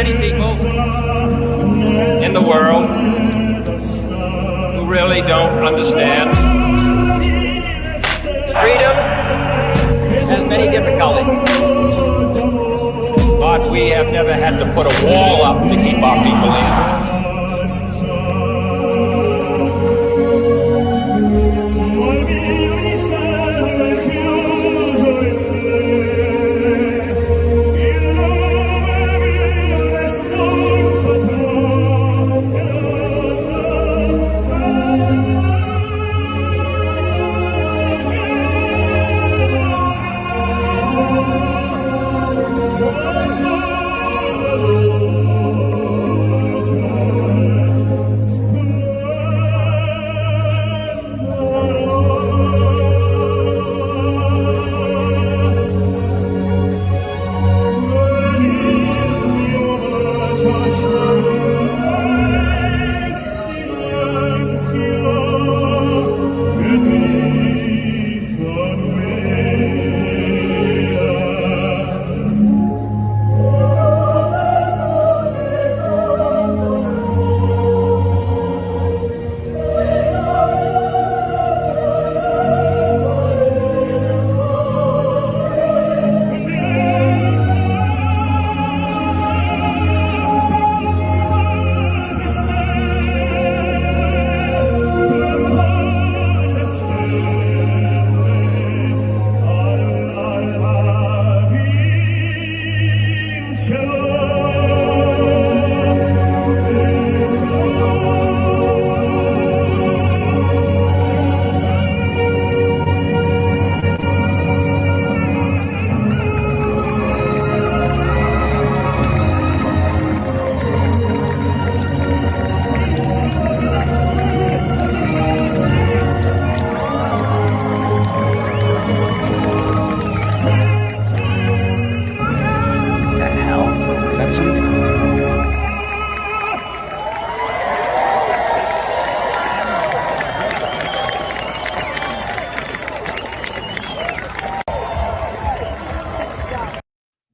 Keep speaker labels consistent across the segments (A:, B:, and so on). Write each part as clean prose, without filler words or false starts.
A: many people in the world who really don't understand. Freedom has many difficulties, but we have never had to put a wall up to keep our people in.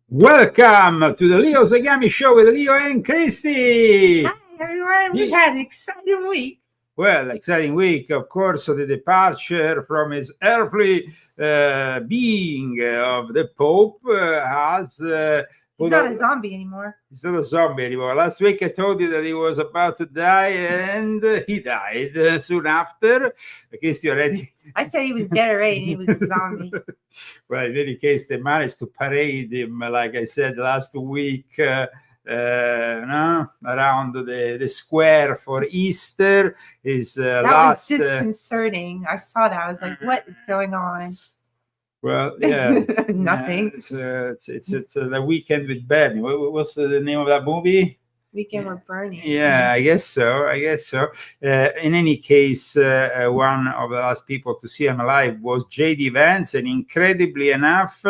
B: Welcome to the Leo Zagami Show with Leo and Christy.
C: Hi, everyone. We've had an exciting week.
B: Well, exciting week, of course, the departure from his earthly being of the Pope has...
C: He's not a zombie anymore.
B: He's not a zombie anymore. Last week I told you that he was about to die, and he died soon after. Christy already...
C: I said he was dead already, and he was a zombie.
B: Well, in any case, they managed to parade him, like I said last week, around the square for Easter.
C: That was disconcerting. I saw that. I was like, what is going on?
B: Well, yeah.
C: Nothing.
B: Yeah, it's The Weekend with Bernie. What's the name of that movie?
C: Weekend with Bernie.
B: Yeah, I guess so. In any case, one of the last people to see him alive was J.D. Vance, and incredibly enough,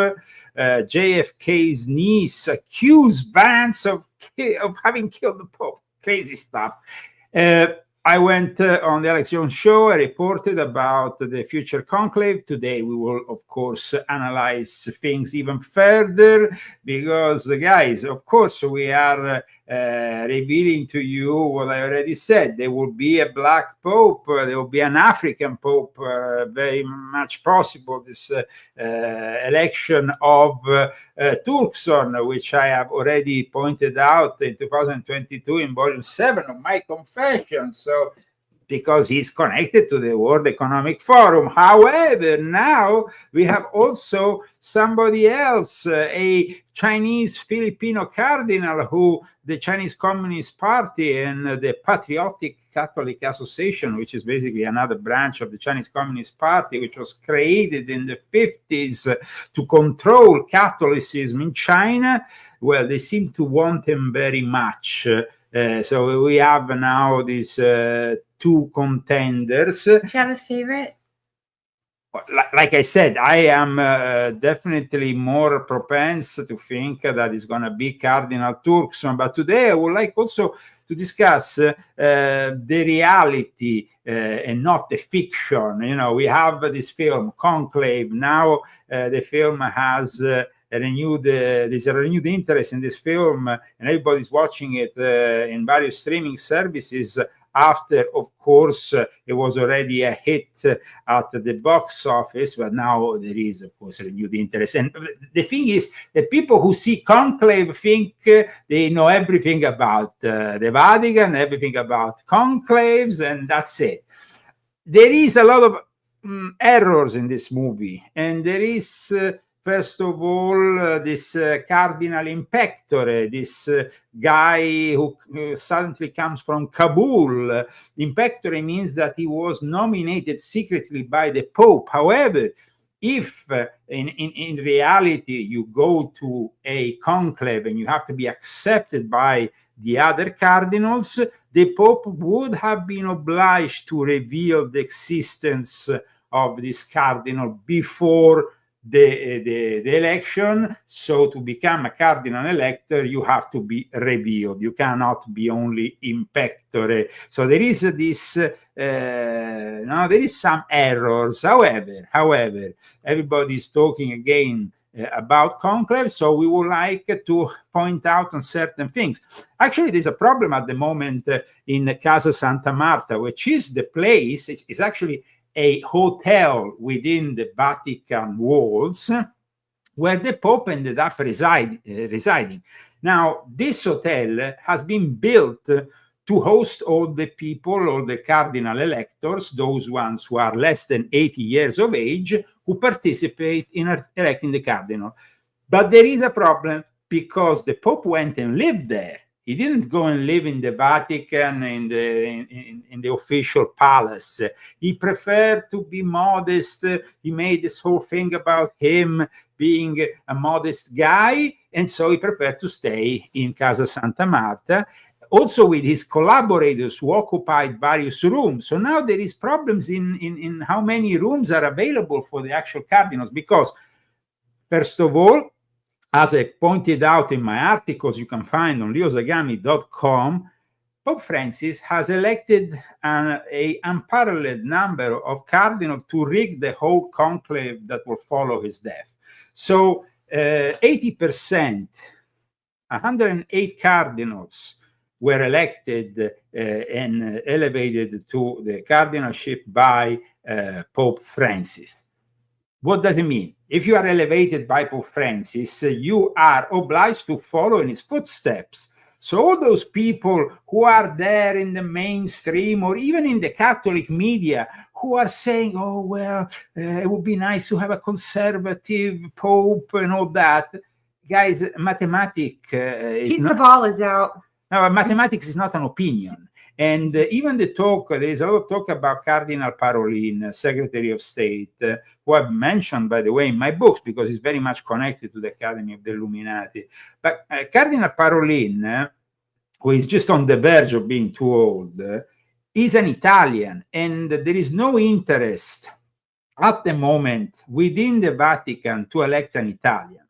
B: JFK's niece accused Vance of having killed the Pope. Crazy stuff. I went on the Alex Jones show. I reported about the future conclave. Today, we will, of course, analyze things even further because, guys, of course, we are revealing to you what I already said. There will be a black pope. There will be an African pope. Very much possible this election of Turkson, which I have already pointed out in 2022 in volume 7 of my confession. So, because he's connected to the World Economic Forum. However, now we have also somebody else, a Chinese Filipino cardinal who the Chinese Communist Party and the Patriotic Catholic Association, which is basically another branch of the Chinese Communist Party, which was created in the 50s to control Catholicism in China. Well, they seem to want him very much. So we have now these two contenders.
C: Do you have a favorite?
B: Like I said, I am definitely more propense to think that it's going to be Cardinal Turkson. But today I would like also to discuss the reality and not the fiction. You know, we have this film, Conclave. Now the film has there's a renewed interest in this film, and everybody's watching it in various streaming services. After, of course, it was already a hit at the box office, but now there is, of course, a renewed interest. And the thing is that people who see Conclave think they know everything about the Vatican, everything about conclaves, and that's it. There is a lot of errors in this movie, and there is first of all this Cardinal Impectore, this guy who suddenly comes from Kabul. Impectore means that he was nominated secretly by the Pope. However, if in reality you go to a conclave and you have to be accepted by the other cardinals, the Pope would have been obliged to reveal the existence of this cardinal before the election. So to become a cardinal elector, you have to be revealed. You cannot be only impectore. So there is this, there is some errors. However, everybody's talking again about conclave, so we would like to point out on certain things. Actually, there's a problem at the moment in Casa Santa Marta, which is the place, it's actually a hotel within the Vatican walls, where the Pope ended up residing. Now, this hotel has been built to host all the people, all the cardinal electors, those ones who are less than 80 years of age, who participate in electing the cardinal. But there is a problem, because the Pope went and lived there. He didn't go and live in the Vatican, in the official palace. He preferred to be modest. He made this whole thing about him being a modest guy, and so he preferred to stay in Casa Santa Marta, also with his collaborators who occupied various rooms. So now there is problems in how many rooms are available for the actual cardinals, because, first of all, as I pointed out in my articles you can find on leozagami.com, Pope Francis has elected an unparalleled number of cardinals to rig the whole conclave that will follow his death. So 80%, 108 cardinals were elected and elevated to the cardinalship by Pope Francis. What does it mean? If you are elevated by Pope Francis, you are obliged to follow in his footsteps. So all those people who are there in the mainstream or even in the Catholic media who are saying, oh, well, it would be nice to have a conservative Pope and all that. Guys, mathematics
C: The ball is out.
B: No, mathematics is not an opinion. And even the talk, there is a lot of talk about Cardinal Parolin, Secretary of State, who I've mentioned, by the way, in my books, because he's very much connected to the Academy of the Illuminati. But Cardinal Parolin, who is just on the verge of being too old, is an Italian, and there is no interest at the moment within the Vatican to elect an Italian.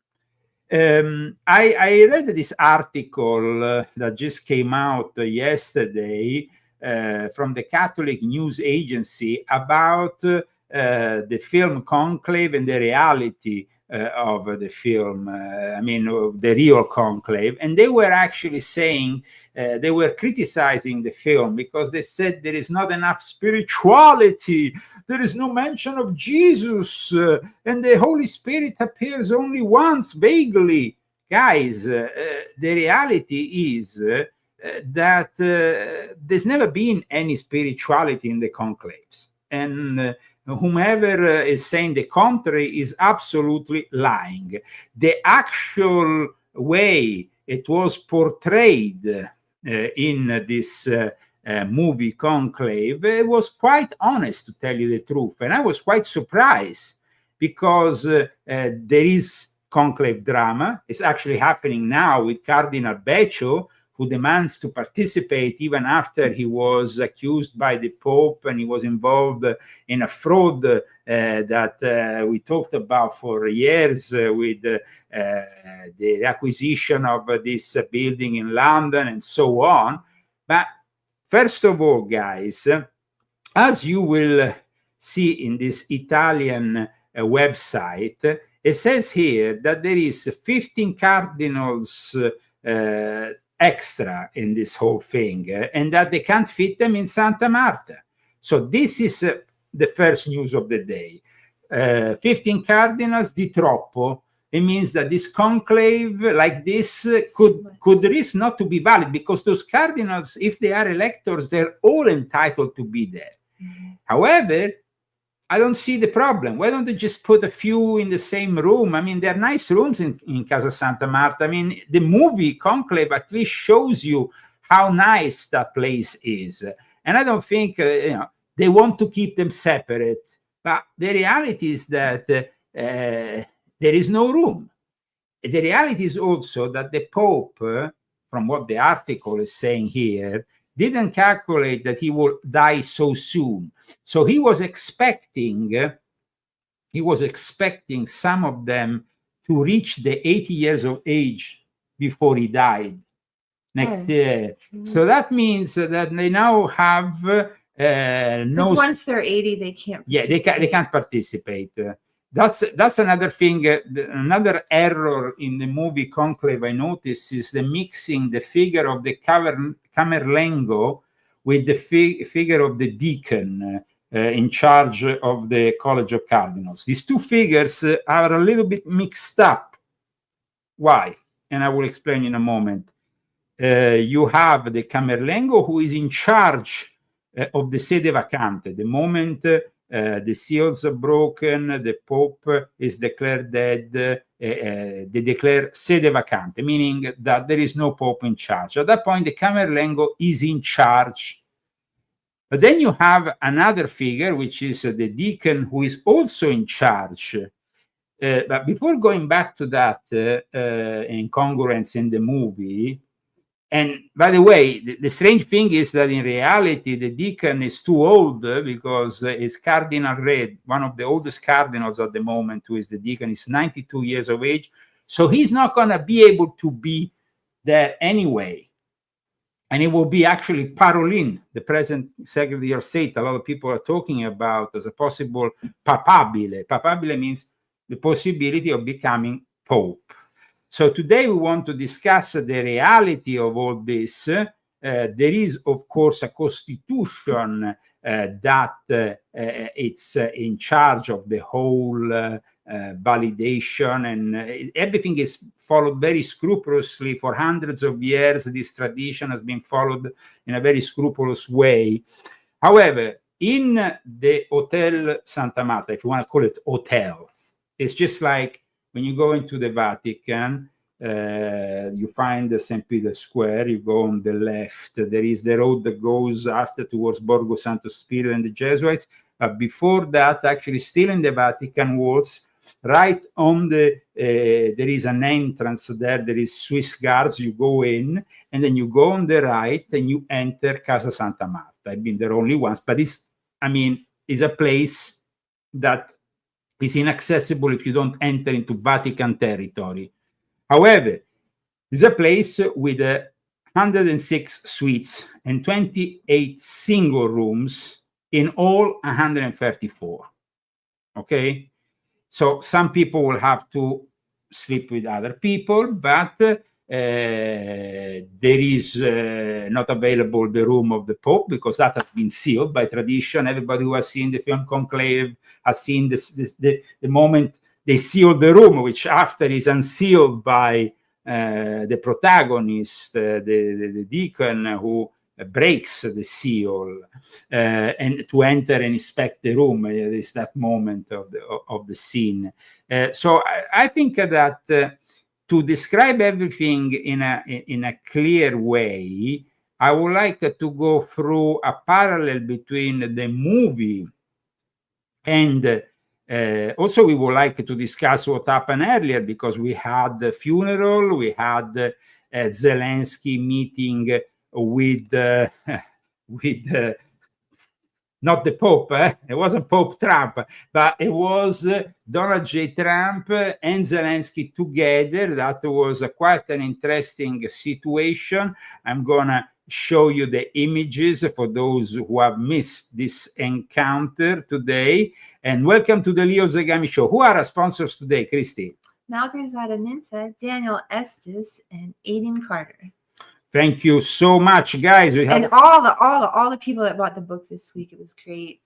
B: I read this article that just came out yesterday from the Catholic News Agency about the film Conclave and the reality of the film, the real conclave. And they were actually saying, they were criticizing the film because they said there is not enough spirituality. There is no mention of Jesus, and the Holy Spirit appears only once, vaguely. Guys, the reality is that there's never been any spirituality in the conclaves. And whomever is saying the contrary is absolutely lying. The actual way it was portrayed in this movie Conclave was quite honest, to tell you the truth, and I was quite surprised because there is conclave drama. It's actually happening now with Cardinal BITCHUTE, who demands to participate even after he was accused by the Pope and he was involved in a fraud that we talked about for years with the acquisition of this building in London and so on. But first of all, guys, as you will see in this Italian website, It says here that there is 15 cardinals extra in this whole thing, and that they can't fit them in Santa Marta. So this is the first news of the day. 15 cardinals di troppo. It means that this conclave like this could risk not to be valid, because those cardinals, if they are electors, they're all entitled to be there. However, I don't see the problem. Why don't they just put a few in the same room? I mean, they're nice rooms in Casa Santa Marta. I mean, the movie Conclave at least shows you how nice that place is. And I don't think they want to keep them separate. But the reality is that there is no room. The reality is also that the Pope, from what the article is saying here, didn't calculate that he would die so soon. So he was expecting some of them to reach the 80 years of age before he died next year. So that means that they now have no.
C: Once they're 80, they can't.
B: Yeah, they can't participate. That's another thing. Another error in the movie Conclave I noticed is the mixing the figure of the Camerlengo with the figure of the deacon in charge of the College of Cardinals. These two figures are a little bit mixed up. Why? And I will explain in a moment. You have the Camerlengo, who is in charge of the sede vacante. The moment the seals are broken, the Pope is declared dead, they declare sede vacante, meaning that there is no Pope in charge. At that point, the Camerlengo is in charge. But then you have another figure, which is the deacon, who is also in charge. But before going back to that incongruence in the movie, and by the way, the strange thing is that in reality, the deacon is too old, because it's Cardinal Red, one of the oldest cardinals at the moment, who is the deacon, is 92 years of age. So he's not going to be able to be there anyway. And it will be actually Parolin, the present Secretary of State, a lot of people are talking about as a possible papabile. Papabile means the possibility of becoming Pope. So today we want to discuss the reality of all this. There is, of course, a constitution that it's in charge of the whole validation, and everything is followed very scrupulously for hundreds of years. This tradition has been followed in a very scrupulous way. However, in the Hotel Santa Marta, if you want to call it hotel, it's just like when you go into the Vatican, you find the St. Peter's Square, you go on the left, there is the road that goes after towards Borgo Santo Spirito and the Jesuits. But before that, actually still in the Vatican walls, right on the, there is an entrance there is Swiss guards, you go in, and then you go on the right and you enter Casa Santa Marta. I've been there only once, but it's a place that is inaccessible if you don't enter into Vatican territory. However, it's a place with 106 suites and 28 single rooms in all 134. Okay? So some people will have to sleep with other people, but there is not available the room of the Pope, because that has been sealed by tradition. Everybody who has seen the film Conclave has seen the moment they sealed the room, which after is unsealed by the protagonist, the deacon, who breaks the seal and to enter and inspect the room. It is that moment of the scene. So I think that to describe everything in a clear way, I would like to go through a parallel between the movie and also we would like to discuss what happened earlier, because we had the funeral, we had Zelensky meeting with not the Pope, it wasn't Pope Trump, but it was Donald J. Trump and Zelensky together. That was quite an interesting situation. I'm gonna show you the images for those who have missed this encounter today. And welcome to the Leo Zagami Show. Who are our sponsors today, Christy?
C: Malgorzata Minta, Daniel Estes, and Aiden Carter.
B: Thank you so much, guys. We have
C: And all the people that bought the book this week. It was great.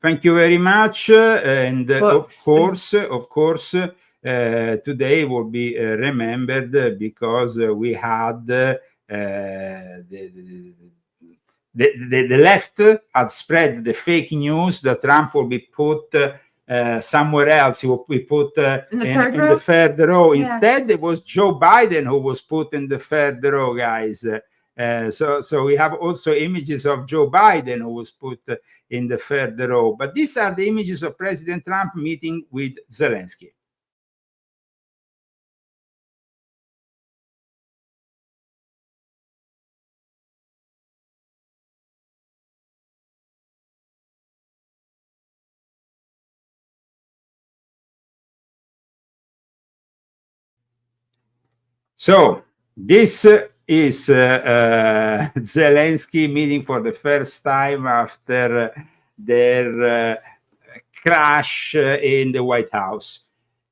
B: Thank you very much. And
C: Books.
B: of course, today will be remembered because we had the left had spread the fake news that Trump will be put somewhere else. He will be put in the third row.
C: Yeah.
B: Instead, it was Joe Biden who was put in the third row, guys. So we have also images of Joe Biden who was put in the third row. But these are the images of President Trump meeting with Zelensky. So this is Zelensky meeting for the first time after their crash in the White House.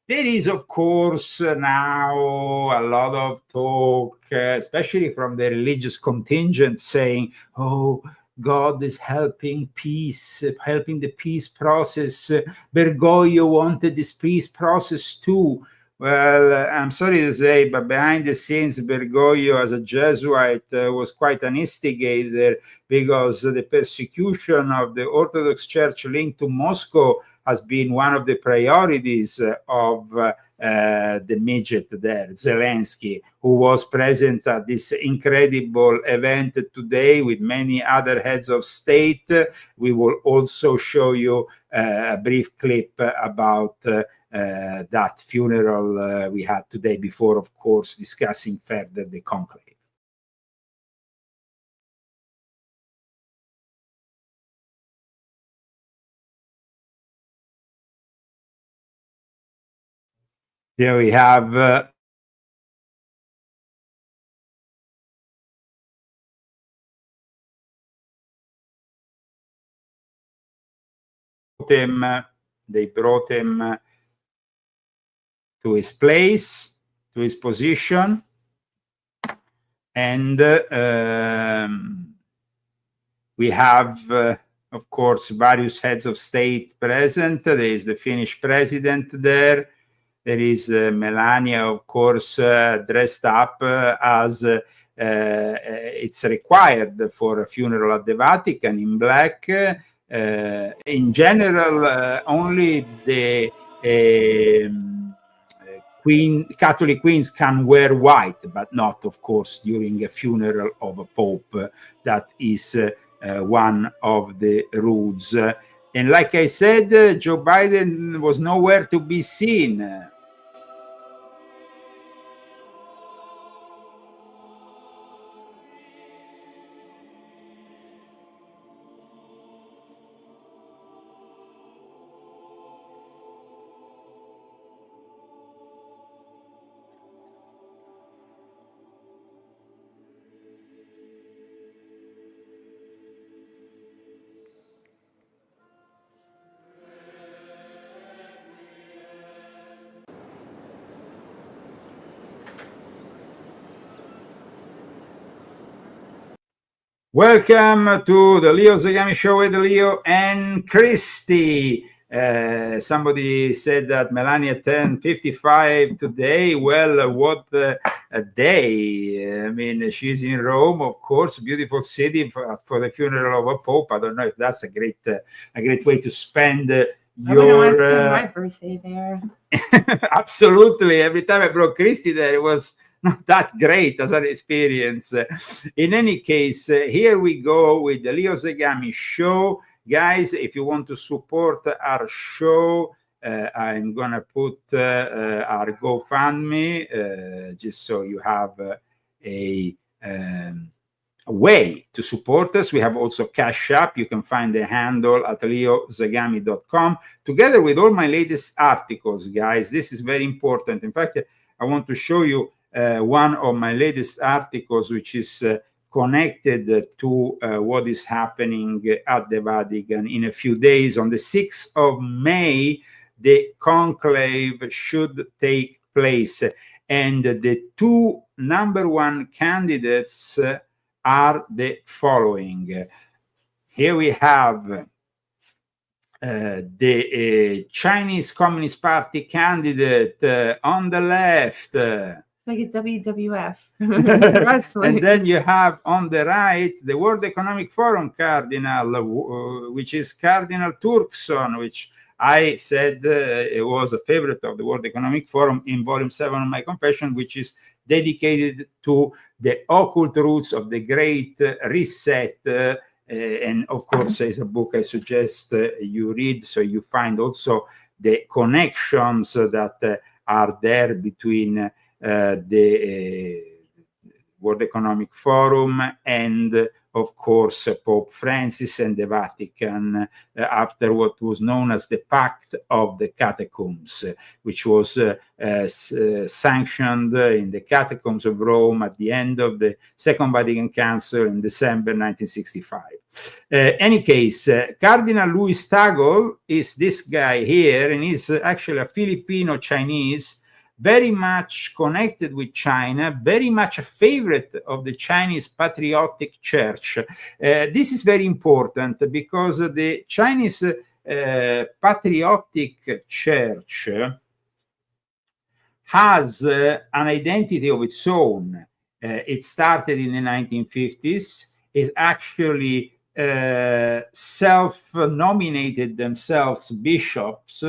B: There is, of course, now a lot of talk, especially from the religious contingent, saying, oh, God is helping peace, helping the peace process. Bergoglio wanted this peace process too. Well, I'm sorry to say, but behind the scenes, Bergoglio, as a Jesuit, was quite an instigator because the persecution of the Orthodox Church linked to Moscow has been one of the priorities of the midget there, Zelensky, who was present at this incredible event today with many other heads of state. We will also show you a brief clip about that funeral we had today before, of course, discussing further the conclave. Here we have they brought him to his place, to his position, and we have, of course, various heads of state present. There is the Finnish president there. There is Melania, of course, dressed up as it's required for a funeral at the Vatican in black. In general, only the Catholic queens can wear white, but not, of course, during a funeral of a pope. That is one of the rules. And like I said, Joe Biden was nowhere to be seen. Welcome to the Leo Zagami Show with Leo and Christy. Somebody said that Melania turned 55 today. Well, what a day. I mean, she's in Rome, of course, beautiful city for the funeral of a pope. I don't know if that's a great way to spend your...
C: I wouldn't want to spend my birthday there.
B: Absolutely. Every time I brought Christy there, it was not that great as an experience. In any case, here we go with the Leo Zagami Show. Guys, if you want to support our show, I'm going to put our GoFundMe, just so you have a way to support us. We have also Cash App. You can find the handle at leozagami.com, together with all my latest articles, guys. This is very important. In fact, I want to show you one of my latest articles, which is connected to what is happening at the Vatican in a few days. On the 6th of May, the conclave should take place, and the two #1 candidates are the following. Here we have the Chinese Communist Party candidate on the left.
C: Like a WWF.
B: And then you have on the right the World Economic Forum cardinal, which is Cardinal Turkson, which I said it was a favorite of the World Economic Forum in volume 7 of my confession, which is dedicated to the occult roots of the Great Reset. And of course, it's a book I suggest you read, so you find also the connections that are there between the World Economic Forum and, of course, Pope Francis and the Vatican after what was known as the Pact of the Catacombs, which was sanctioned in the Catacombs of Rome at the end of the Second Vatican Council in December 1965. Any case, Cardinal Luis Tagle is this guy here, and he's actually a Filipino-Chinese, very much connected with China, very much a favorite of the Chinese Patriotic Church. This is very important because the Chinese Patriotic Church has an identity of its own. It started in the 1950s, is actually self-nominated themselves bishops,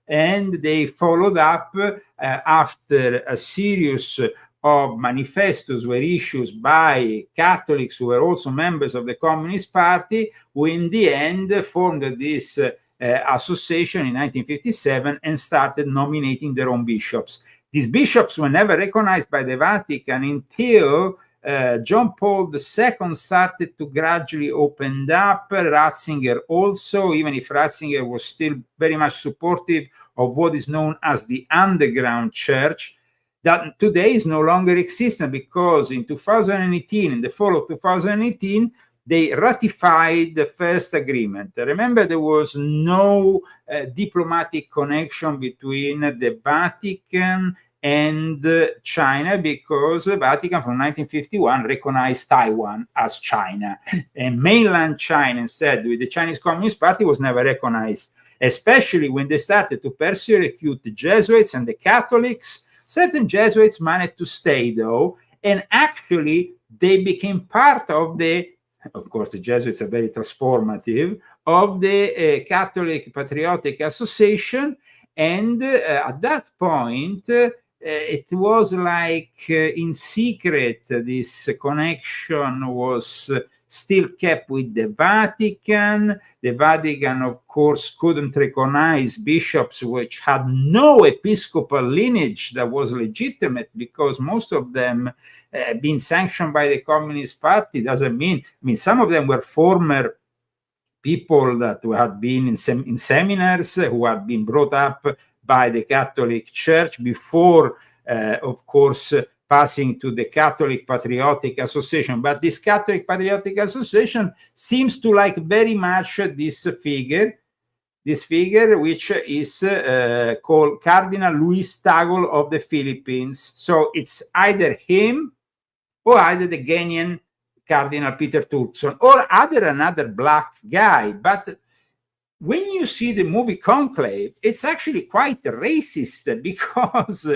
B: and they followed up after a series of manifestos were issued by Catholics who were also members of the Communist Party, who in the end formed this association in 1957 and started nominating their own bishops. These bishops were never recognized by the Vatican until John Paul II started to gradually open up. Ratzinger also, even if Ratzinger was still very much supportive of what is known as the underground church, that today is no longer existent, because in 2018, in the fall of 2018, they ratified the first agreement. Remember, there was no diplomatic connection between the Vatican and China, because the Vatican from 1951 recognized Taiwan as China, and mainland China instead with the Chinese Communist Party was never recognized, especially when they started to persecute the Jesuits and the Catholics. Certain Jesuits managed to stay though, and actually they became part of the, of course the Jesuits are very transformative, of the Catholic Patriotic Association, and at that point it was like in secret this connection was still kept with the Vatican. The Vatican, of course, couldn't recognize bishops which had no episcopal lineage that was legitimate, because most of them being sanctioned by the Communist Party doesn't mean, some of them were former people that had been in seminars, who had been brought up by the Catholic Church before, of course, passing to the Catholic Patriotic Association. But this Catholic Patriotic Association seems to like very much this figure, which is called Cardinal Luis Tagle of the Philippines. So it's either him or either the Ghanaian Cardinal Peter Turkson, or another black guy. But when you see the movie Conclave, it's actually quite racist, because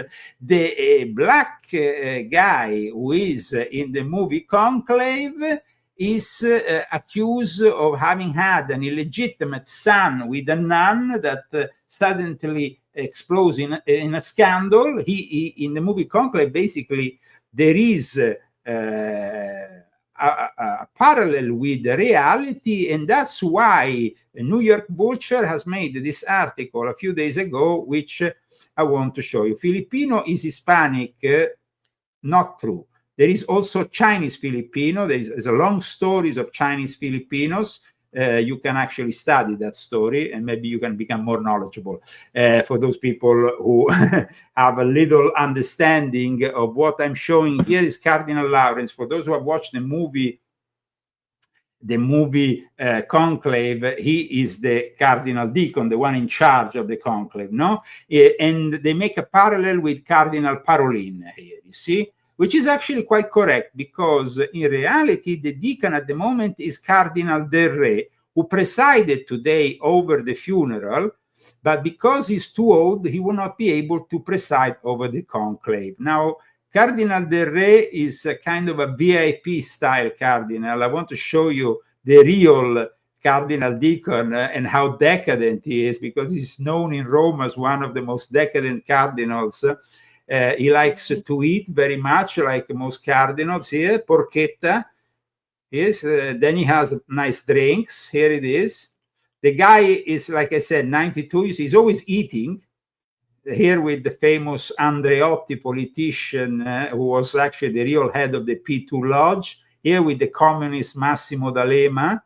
B: the black guy who is in the movie Conclave is accused of having had an illegitimate son with a nun that suddenly explodes in a scandal. He in the movie Conclave, basically, there is a parallel with the reality, and that's why New York Vulture has made this article a few days ago, which I want to show you. Filipino is Hispanic, not true. There is also Chinese Filipino. There's a long stories of Chinese Filipinos. you can actually study that story, and maybe you can become more knowledgeable. For those people who have a little understanding of what I'm showing here is Cardinal Lawrence. For those who have watched the movie Conclave, he is the Cardinal Deacon, the one in charge of the conclave, no? And they make a parallel with Cardinal Parolin here, you see, which is actually quite correct, because in reality, the deacon at the moment is Cardinal Del Re, who presided today over the funeral, but because he's too old, he will not be able to preside over the conclave. Now, Cardinal Del Re is a kind of a VIP style cardinal. I want to show you the real Cardinal Deacon and how decadent he is, because he's known in Rome as one of the most decadent cardinals. He likes to eat very much, like most cardinals here. Porchetta. Yes. Then he has nice drinks. Here it is. The guy is, like I said, 92. He's always eating. Here with the famous Andreotti politician, who was actually the real head of the P2 Lodge. Here with the communist Massimo D'Alema.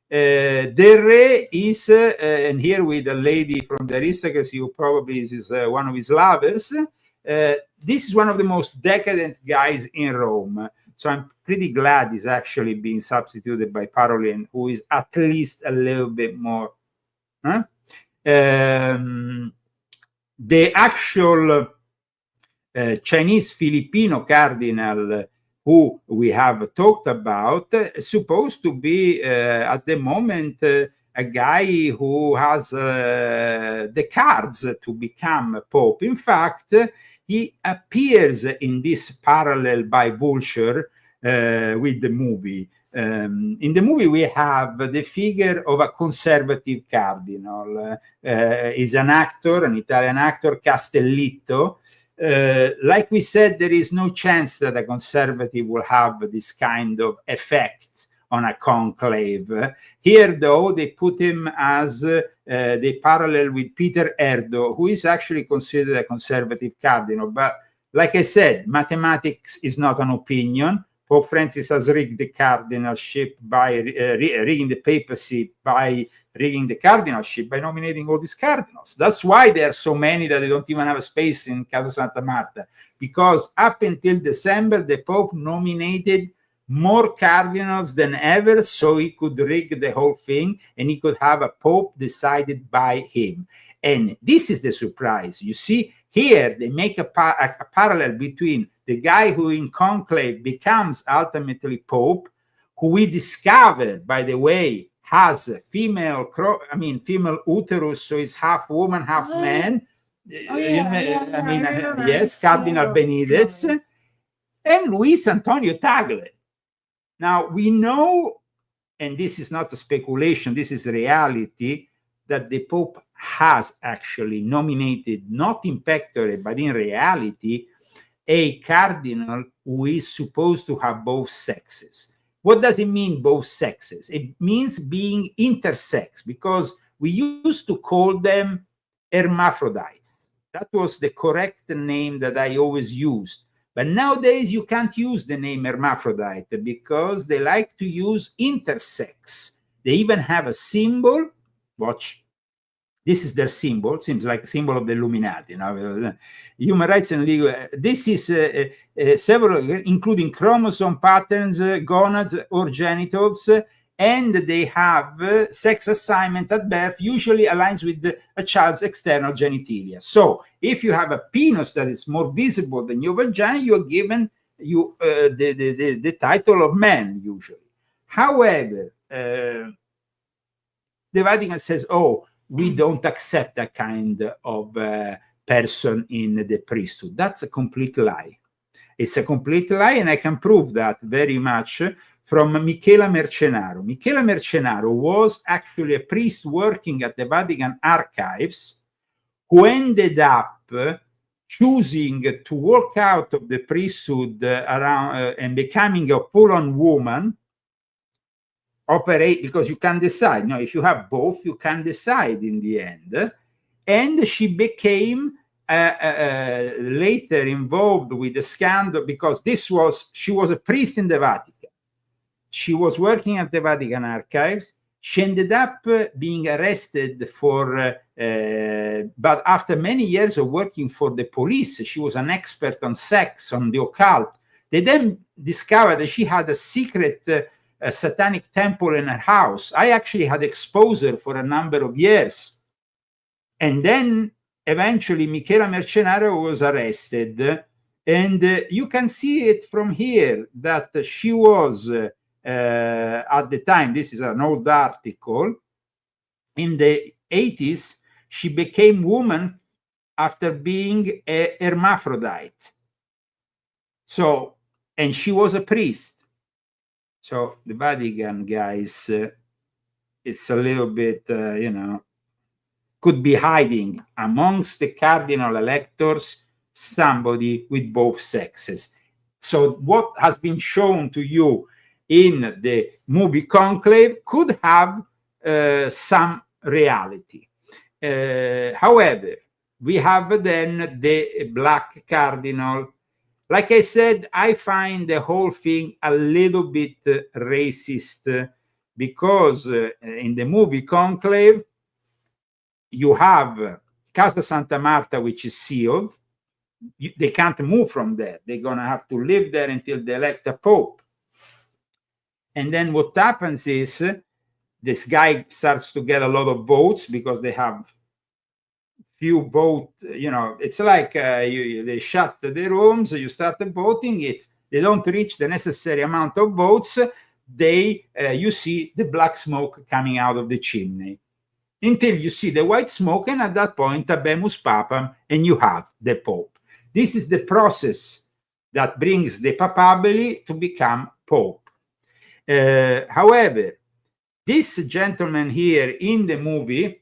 B: Del Re is, and here with a lady from the aristocracy who probably is one of his lovers. This is one of the most decadent guys in Rome. So I'm pretty glad he's actually being substituted by Parolin, who is at least a little bit more. The actual Chinese Filipino cardinal who we have talked about is supposed to be at the moment a guy who has the cards to become Pope. In fact, he appears in this parallel by Vulture with the movie. In the movie, we have the figure of a conservative cardinal. He's an actor, an Italian actor, Castellitto. Like we said, there is no chance that a conservative will have this kind of effect on a conclave. Here, though, they put him as they parallel with Peter Erdo, who is actually considered a conservative cardinal. But like I said, mathematics is not an opinion. Pope Francis has rigged the cardinalship by rigging the papacy, by rigging the cardinalship, by nominating all these cardinals. That's why there are so many that they don't even have a space in Casa Santa Marta, because up until December, the Pope nominated more cardinals than ever, so he could rig the whole thing and he could have a Pope decided by him. And this is the surprise. You see, here they make a parallel between the guy who in conclave becomes ultimately Pope, who we discovered, by the way, has a female uterus, so is half woman, half man. Yes, Cardinal Benitez, and Luis Antonio Tagle. Now, we know, and this is not a speculation, this is reality, that the Pope has actually nominated, not in pectore, but in reality, a cardinal who is supposed to have both sexes. What does it mean, both sexes? It means being intersex, because we used to call them hermaphrodites. That was the correct name that I always used. But nowadays, you can't use the name hermaphrodite because they like to use intersex. They even have a symbol. Watch. This is their symbol. Seems like a symbol of the Illuminati. You know? Human rights and legal. This is several, including chromosome patterns, gonads, or genitals, and they have sex assignment at birth, usually aligns with a child's external genitalia. So, if you have a penis that is more visible than your vagina, you are given the title of man, usually. However, the Vatican says, "Oh, we don't accept that kind of person in the priesthood." That's a complete lie. It's a complete lie, and I can prove that very much from Michela Mercenaro. Michela Mercenaro was actually a priest working at the Vatican archives who ended up choosing to walk out of the priesthood and becoming a full-on woman. Operate, because you can decide. No, if you have both, you can decide in the end. And she became later involved with the scandal, because she was a priest in the Vatican. She was working at the Vatican archives. She ended up being arrested for, but after many years of working for the police, she was an expert on sex, on the occult. They then discovered that she had a secret satanic temple in her house. I actually had exposed her for a number of years. And then eventually Michela Mercenario was arrested. And you can see it from here that she was, at the time, this is an old article, in the 80s, she became woman after being a hermaphrodite. So, and she was a priest. So the Vatican, guys, it's a little bit, you know, could be hiding amongst the cardinal electors somebody with both sexes. So what has been shown to you in the movie Conclave could have some reality. However, we have then the Black Cardinal. Like I said, I find the whole thing a little bit racist because in the movie Conclave, you have Casa Santa Marta, which is sealed. They can't move from there. They're going to have to live there until they elect a pope. And then what happens is this guy starts to get a lot of votes because they have few vote, you know, it's like they shut the rooms, you start voting. If they don't reach the necessary amount of votes, they you see the black smoke coming out of the chimney until you see the white smoke, and at that point, habemus papam, and you have the pope. This is the process that brings the papabile to become pope. However, this gentleman here in the movie,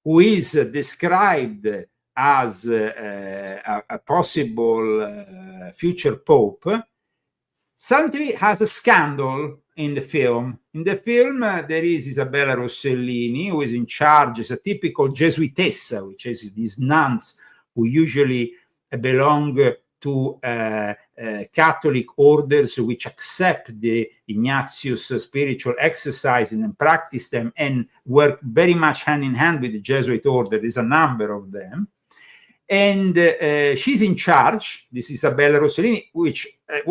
B: who is described as a possible future pope, suddenly has a scandal in the film. In the film, there is Isabella Rossellini, who is in charge, is a typical Jesuitessa, which is these nuns who usually belong to Catholic orders which accept the Ignatius spiritual exercises and practice them and work very much hand in hand with the Jesuit order. There's a number of them. And she's in charge, this Isabella Rossellini, which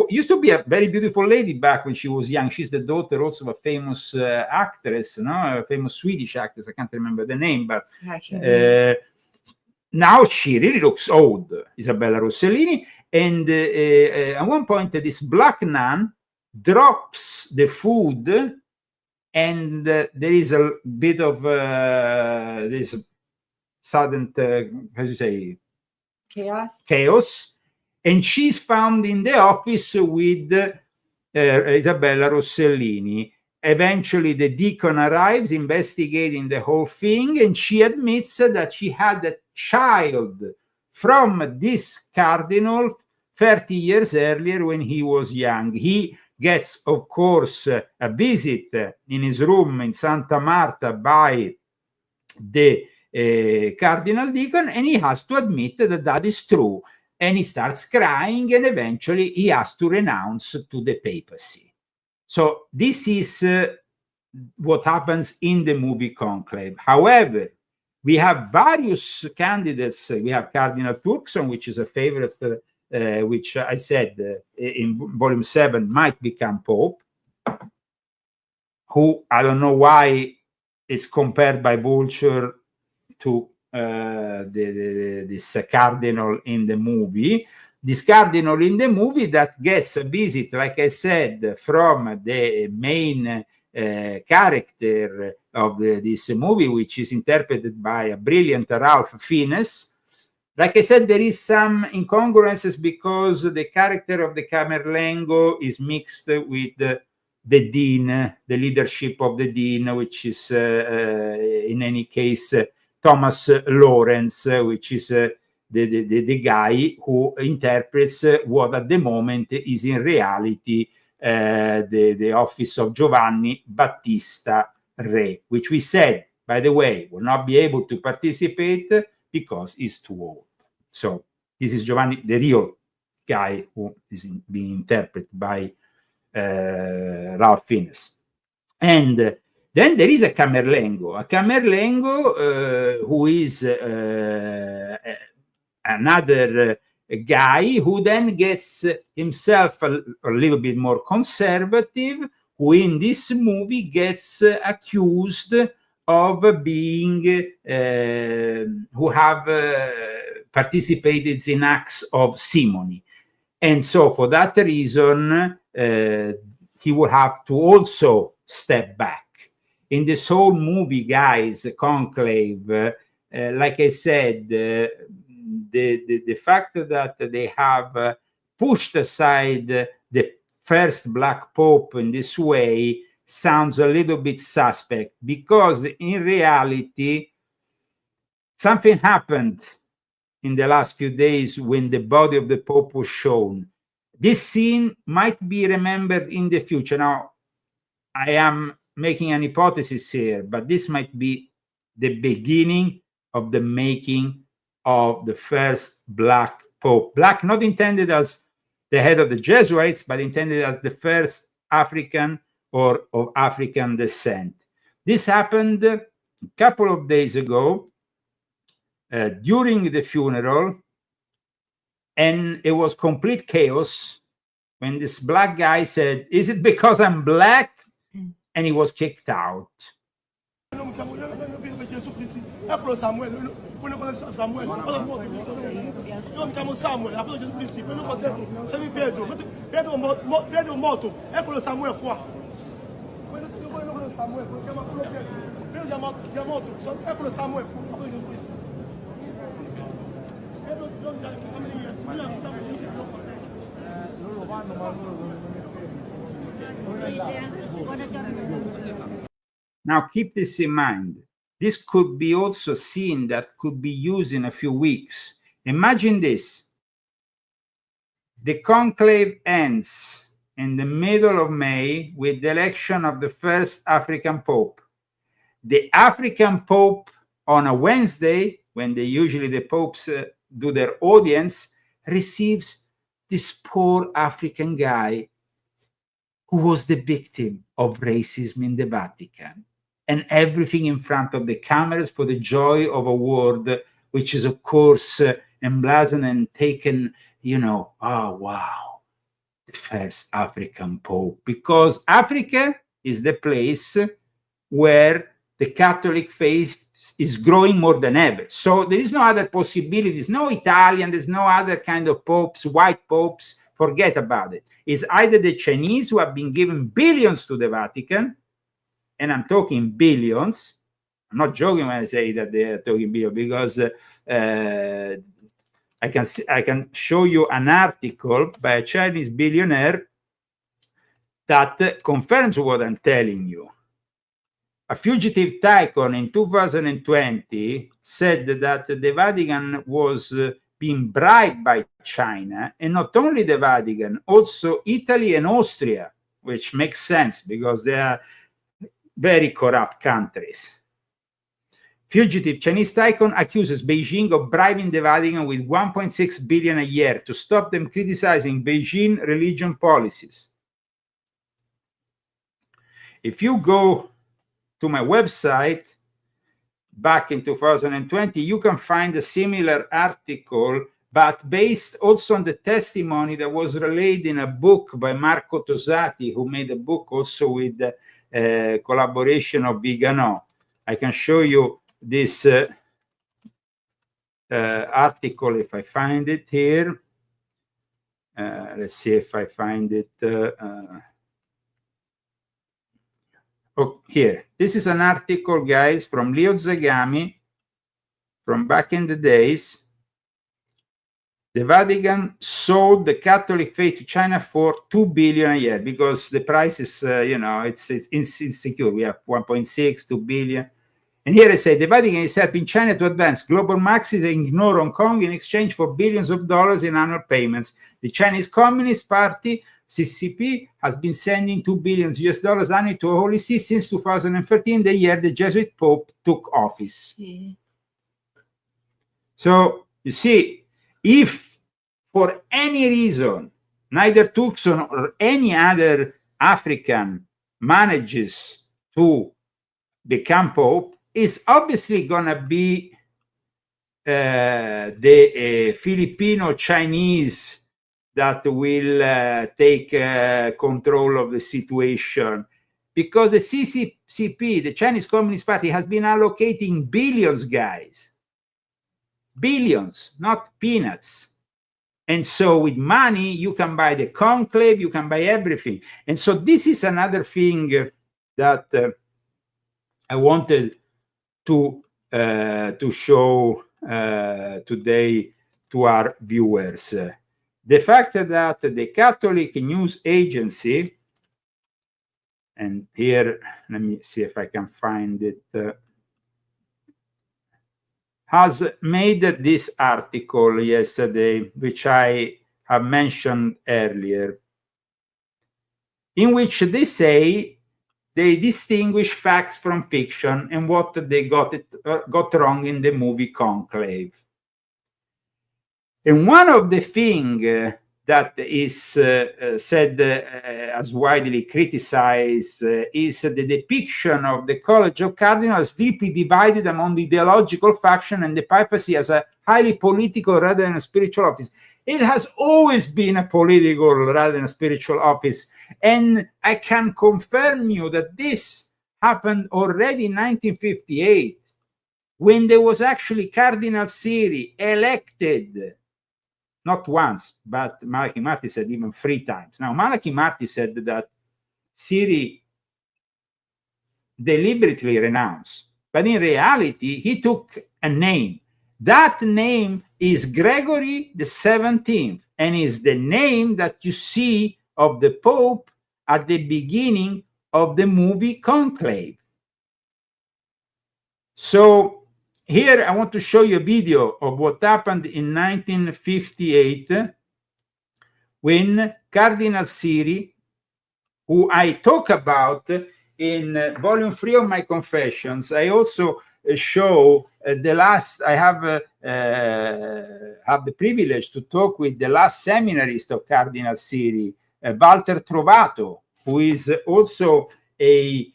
B: used to be a very beautiful lady back when she was young. She's the daughter also of a famous actress, no? A famous Swedish actress. I can't remember the name, but now she really looks old, Isabella Rossellini. And at one point, this black nun drops the food, and there is a bit of this sudden, how do you say, chaos. And she's found in the office with Isabella Rossellini. Eventually, the deacon arrives, investigating the whole thing, and she admits that she had a child from this cardinal 30 years earlier when he was young. He gets, of course, a visit in his room in Santa Marta by the cardinal deacon, and he has to admit that that is true. And he starts crying, and eventually he has to renounce to the papacy. So this is what happens in the movie Conclave. However, we have various candidates. We have Cardinal Turkson, which is a favorite, which I said in volume 7 might become Pope, who I don't know why it's compared by Vulture to this cardinal in the movie. This cardinal in the movie that gets a visit, like I said, from the main character of this movie, which is interpreted by a brilliant Ralph Fiennes. Like I said, there is some incongruences because the character of the Camerlengo is mixed with the dean, the leadership of the dean, which is in any case Thomas Lawrence, which is the guy who interprets what at the moment is in reality the office of Giovanni Battista Re, which we said, by the way, will not be able to participate because he's too old. So this is Giovanni, the real guy who is being interpreted by Ralph Fiennes. And then there is a Camerlengo, who is another guy who then gets himself a little bit more conservative, who in this movie gets accused of being who have participated in acts of simony. And so for that reason, he will have to also step back. In this whole movie, guys, Conclave, like I said, the fact that they have pushed aside the first black pope in this way sounds a little bit suspect, because in reality, something happened in the last few days when the body of the pope was shown. This scene might be remembered in the future. Now, I am making an hypothesis here, but this might be the beginning of the making of the first black pope. Black not intended as the head of the Jesuits, but intended as the first African or of African descent. This happened a couple of days ago during the funeral, and it was complete chaos when this black guy said, "Is it because I'm black?" And he was kicked out. Now keep this in mind. This could be also a scene that could be used in a few weeks. Imagine this. The conclave ends in the middle of May with the election of the first African Pope. The African Pope on a Wednesday, when usually the popes do their audience, receives this poor African guy who was the victim of racism in the Vatican, and everything in front of the cameras for the joy of a word which is, of course, emblazoned and taken, oh, wow, the first African Pope, because Africa is the place where the Catholic faith is growing more than ever. So there is no other possibility. There's no Italian, there's no other kind of popes, white popes. Forget about it. It's either the Chinese, who have been given billions to the Vatican, and I'm talking billions. I'm not joking when I say that they are talking billions, because I can show you an article by a Chinese billionaire that confirms what I'm telling you. A fugitive tycoon in 2020 said that the Vatican was being bribed by China, and not only the Vatican, also Italy and Austria, which makes sense because they are very corrupt countries. Fugitive Chinese tycoon accuses Beijing of bribing the Vatican with 1.6 billion a year to stop them criticizing Beijing religion policies. If you go to my website back in 2020, you can find a similar article, but based also on the testimony that was relayed in a book by Marco Tosati, who made a book also with the collaboration of Vigano. I can show you this article if I find it here. Let's see if I find it. Oh, here. This is an article, guys, from Leo Zagami from back in the days. The Vatican sold the Catholic faith to China for 2 billion a year, because the price is, it's insecure. We have 1.6, 2 billion. And here I say the Vatican is helping China to advance global Marxism and ignore Hong Kong in exchange for billions of dollars in annual payments. The Chinese Communist Party, CCP, has been sending $2 billion annually to Holy See since 2013, the year the Jesuit Pope took office. Yeah. So, you see, if for any reason neither Turkson or any other African manages to become Pope is obviously going to be the Filipino Chinese that will take control of the situation, because the CCP, the Chinese Communist Party, has been allocating billions, guys. Billions, not peanuts. And so with money, you can buy the conclave, you can buy everything. And so this is another thing that I wanted to show today to our viewers. The fact that the Catholic News Agency, and here, let me see if I can find it, has made this article yesterday, which I have mentioned earlier, in which they say they distinguish facts from fiction and what they got wrong in the movie Conclave. And one of the things that is said as widely criticized is the depiction of the College of Cardinals deeply divided among the ideological faction and the papacy as a highly political rather than a spiritual office. It has always been a political rather than a spiritual office. And I can confirm you that this happened already in 1958, when there was actually Cardinal Siri elected, not once, but Malachi Marty said even 3 times. Now, Malachi Marty said that Siri deliberately renounced, but in reality, he took a name. That name is Gregory the 17th, and is the name that you see of the Pope at the beginning of the movie Conclave. So here I want to show you a video of what happened in 1958 when Cardinal Siri, who I talk about in volume 3 of my Confessions. I also show the last, I have the privilege to talk with the last seminarist of Cardinal Siri, Walter Trovato, who is also he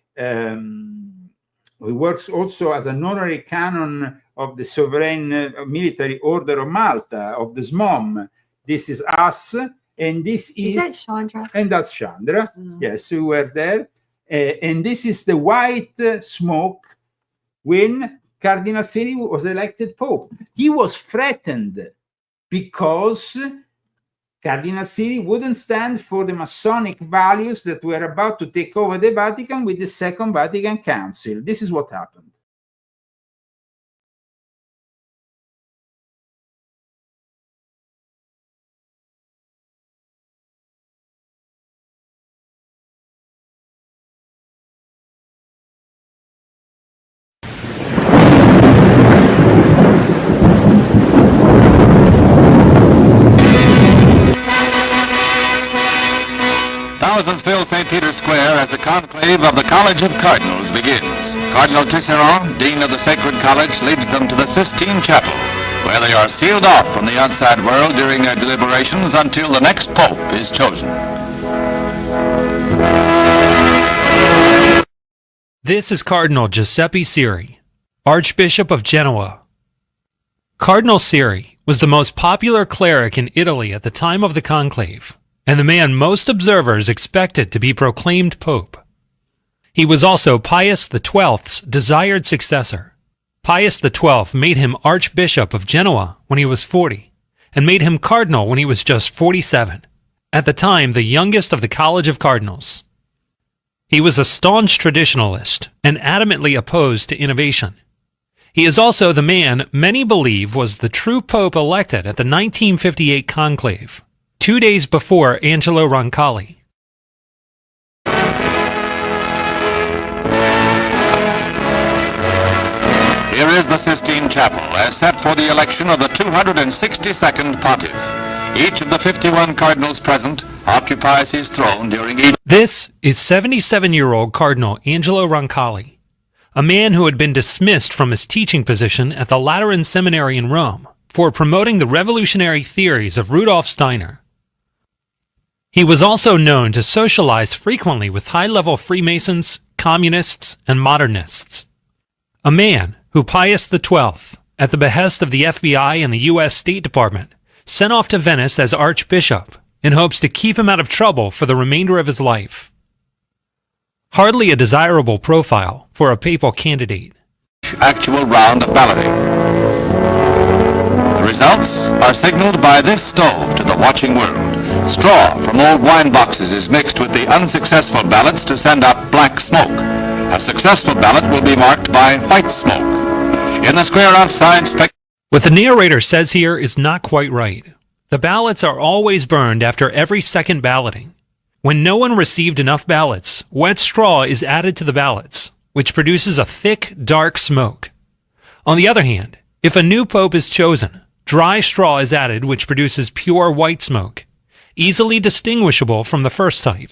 B: works also as an honorary canon of the Sovereign Military Order of Malta, of the SMOM. This is us, and this is
C: that Chandra?
B: And that's Chandra. Yes, we were there. And this is the white smoke when Cardinal Siri was elected Pope. He was threatened because Cardinal Siri wouldn't stand for the Masonic values that were about to take over the Vatican with the Second Vatican Council. This is what happened.
D: Thousands fill St. Peter's Square as the conclave of the College of Cardinals begins. Cardinal Tisserand, Dean of the Sacred College, leads them to the Sistine Chapel, where they are sealed off from the outside world during their deliberations until the next Pope is chosen.
E: This is Cardinal Giuseppe Siri, Archbishop of Genoa. Cardinal Siri was the most popular cleric in Italy at the time of the conclave, and the man most observers expected to be proclaimed Pope. He was also Pius XII's desired successor. Pius XII made him Archbishop of Genoa when he was 40, and made him Cardinal when he was just 47, at the time the youngest of the College of Cardinals. He was a staunch traditionalist and adamantly opposed to innovation. He is also the man many believe was the true Pope elected at the 1958 conclave, 2 days before Angelo Roncalli.
D: Here is the Sistine Chapel, as set for the election of the 262nd Pontiff. Each of the 51 cardinals present occupies his throne during each...
E: This is 77-year-old Cardinal Angelo Roncalli, a man who had been dismissed from his teaching position at the Lateran Seminary in Rome for promoting the revolutionary theories of Rudolf Steiner. He was also known to socialize frequently with high-level Freemasons, communists, and modernists. A man who Pius XII, at the behest of the FBI and the U.S. State Department, sent off to Venice as Archbishop in hopes to keep him out of trouble for the remainder of his life. Hardly a desirable profile for a papal candidate.
D: Actual round of balloting. The results are signaled by this stove to the watching world. Straw from old wine boxes is mixed with the unsuccessful ballots to send up black smoke. A successful ballot will be marked by white smoke. In the square outside,
E: what the narrator says here is not quite right. The ballots are always burned after every second balloting. When no one received enough ballots, wet straw is added to the ballots, which produces a thick, dark smoke. On the other hand, if a new pope is chosen, dry straw is added, which produces pure white smoke, easily distinguishable from the first type.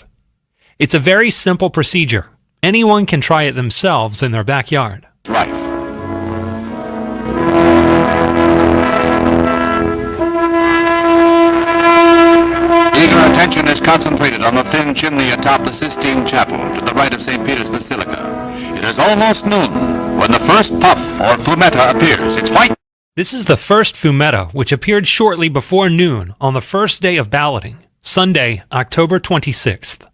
E: It's a very simple procedure. Anyone can try it themselves in their backyard.
D: Right. Eager attention is concentrated on the thin chimney atop the Sistine Chapel to the right of St. Peter's Basilica. It is almost noon when the first puff or fumetta appears. It's white.
E: This is the first fumetta, which appeared shortly before noon on the first day of balloting, Sunday, October 26th.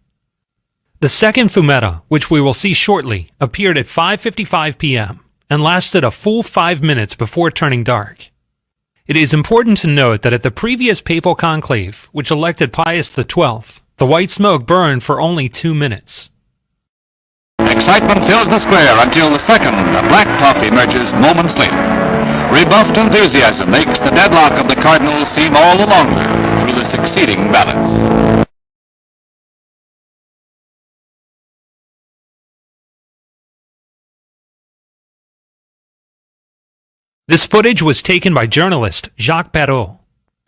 E: The second fumetta, which we will see shortly, appeared at 5:55 p.m. and lasted a full 5 minutes before turning dark. It is important to note that at the previous papal conclave, which elected Pius XII, the white smoke burned for only 2 minutes.
D: Excitement fills the square until the second, a black puff, emerges moments later. Rebuffed enthusiasm makes the deadlock of the cardinals seem all the longer through the succeeding ballots.
E: This footage was taken by journalist Jacques Perrault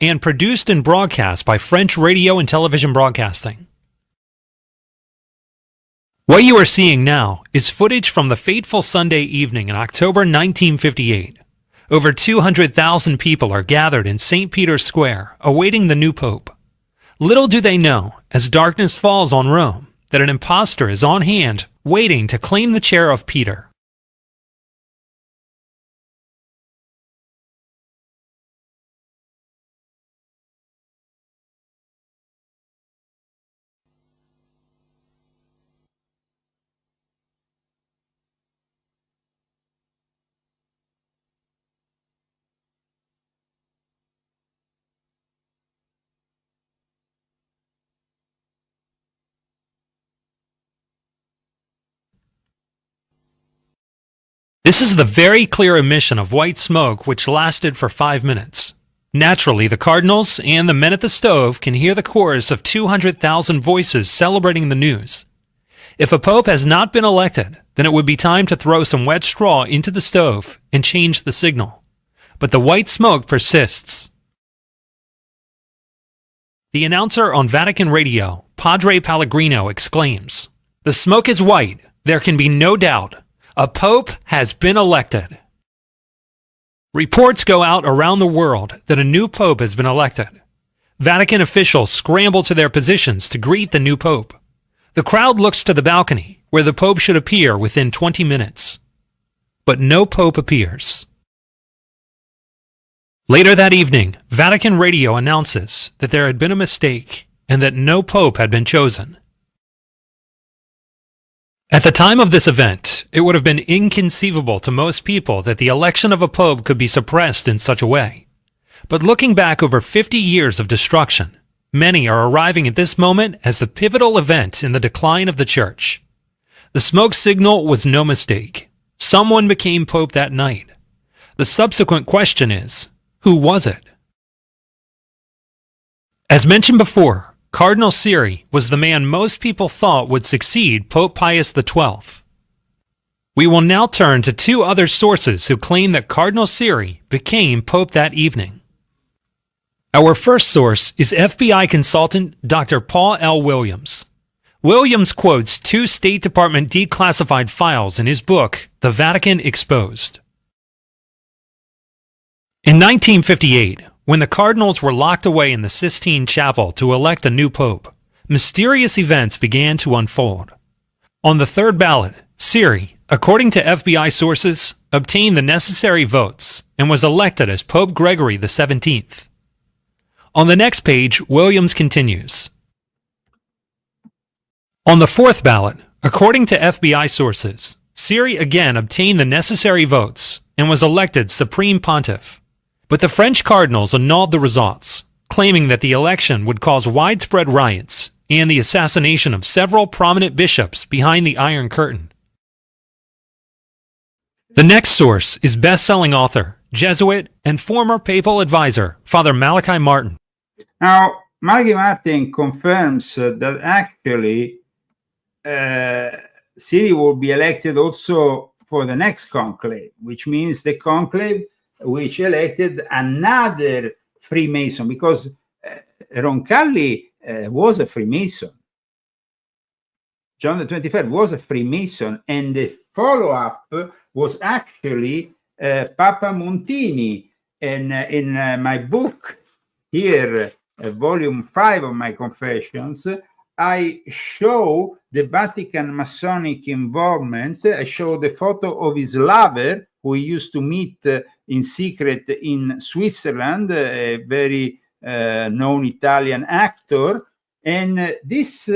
E: and produced and broadcast by French Radio and Television Broadcasting. What you are seeing now is footage from the fateful Sunday evening in October 1958. Over 200,000 people are gathered in St. Peter's Square, awaiting the new pope. Little do they know, as darkness falls on Rome, that an impostor is on hand, waiting to claim the chair of Peter. This is the very clear emission of white smoke which lasted for 5 minutes. Naturally, the cardinals and the men at the stove can hear the chorus of 200,000 voices celebrating the news. If a pope has not been elected, then it would be time to throw some wet straw into the stove and change the signal. But the white smoke persists. The announcer on Vatican Radio, Padre Pellegrino, exclaims, "The smoke is white. There can be no doubt. A pope has been elected." Reports go out around the world that a new pope has been elected. Vatican officials scramble to their positions to greet the new pope. The crowd looks to the balcony, where the pope should appear within 20 minutes. But no pope appears. Later that evening, Vatican Radio announces that there had been a mistake and that no pope had been chosen. At the time of this event, it would have been inconceivable to most people that the election of a pope could be suppressed in such a way. But looking back over 50 years of destruction, many are arriving at this moment as the pivotal event in the decline of the church. The smoke signal was no mistake. Someone became pope that night. The subsequent question is, who was it? As mentioned before, Cardinal Siri was the man most people thought would succeed Pope Pius XII. We will now turn to two other sources who claim that Cardinal Siri became pope that evening. Our first source is FBI consultant Dr. Paul L. Williams. Williams quotes two State Department declassified files in his book, The Vatican Exposed. In 1958, when the cardinals were locked away in the Sistine Chapel to elect a new pope, mysterious events began to unfold. On the third ballot, Siri, according to FBI sources, obtained the necessary votes and was elected as Pope Gregory XVII. On the next page, Williams continues. On the fourth ballot, according to FBI sources, Siri again obtained the necessary votes and was elected Supreme Pontiff. But the French cardinals annulled the results, claiming that the election would cause widespread riots and the assassination of several prominent bishops behind the Iron Curtain. The next source is best-selling author, Jesuit, and former papal advisor, Father Malachi Martin.
B: Now, Malachi Martin confirms that actually Siri will be elected also for the next conclave, which means the conclave which elected another Freemason, because Roncalli was a Freemason. John the 23rd was a Freemason, and the follow-up was actually Papa Montini. And in my book here, volume 5 of my Confessions, I show the Vatican Masonic involvement. I show the photo of his lover, who he used to meet in secret in Switzerland, a very known Italian actor. And this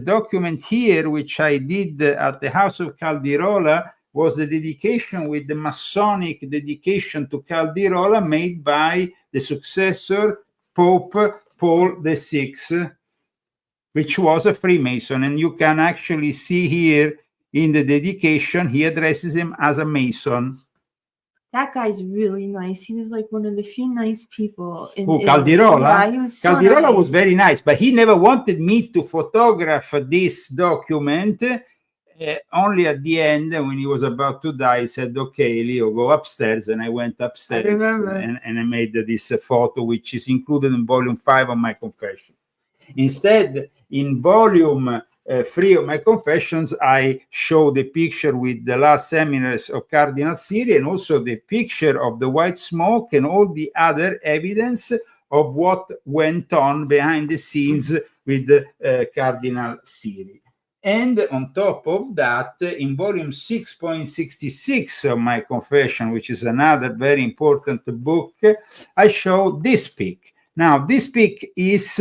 B: document here, which I did at the House of Caldirola, was the dedication with the Masonic dedication to Caldirola made by the successor Pope Paul VI, which was a Freemason. And you can actually see here in the dedication, he addresses him as a Mason.
C: That guy's really nice. He was like one of the few nice people in
B: Caldirola?
C: Yeah, he was so
B: Caldirola
C: nice.
B: was very nice, but he never wanted me to photograph this document. Only at the end, when he was about to die, he said, okay, Leo, go upstairs. And I went upstairs and I made this photo, which is included in volume 5 of my Confession. Instead, in volume 3 of my Confessions, I show the picture with the last seminaries of Cardinal Siri, and also the picture of the white smoke and all the other evidence of what went on behind the scenes with Cardinal Siri. And on top of that, in volume 6.66 of my Confession, which is another very important book, I show this pic. Now, this pic is,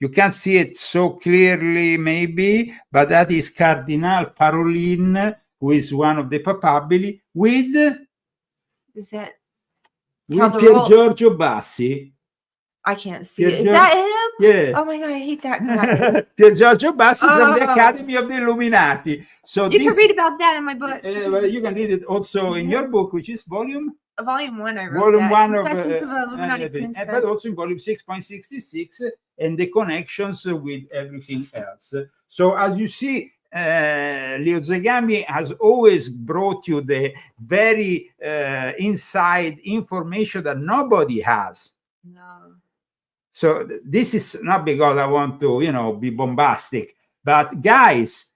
B: you can't see it so clearly maybe, but that is Cardinal Parolin, who is one of the papabili, with Pier Giorgio Bassi.
C: I can't see it. Is that him?
B: Yeah.
C: Oh my God, I hate that guy.
B: Pier Giorgio Bassi from the Academy of the Illuminati. So
C: you can read about that in my book.
B: Well, you can read it also in your book, which is volume?
C: Volume 1, I wrote
B: Volume
C: that.
B: 1 of
C: Illuminati Princess.
B: but also in volume 6.66 and the connections with everything else. So as you see, Leo Zagami has always brought you the very inside information that nobody has.
C: No.
B: So this is not because I want to, be bombastic, but guys,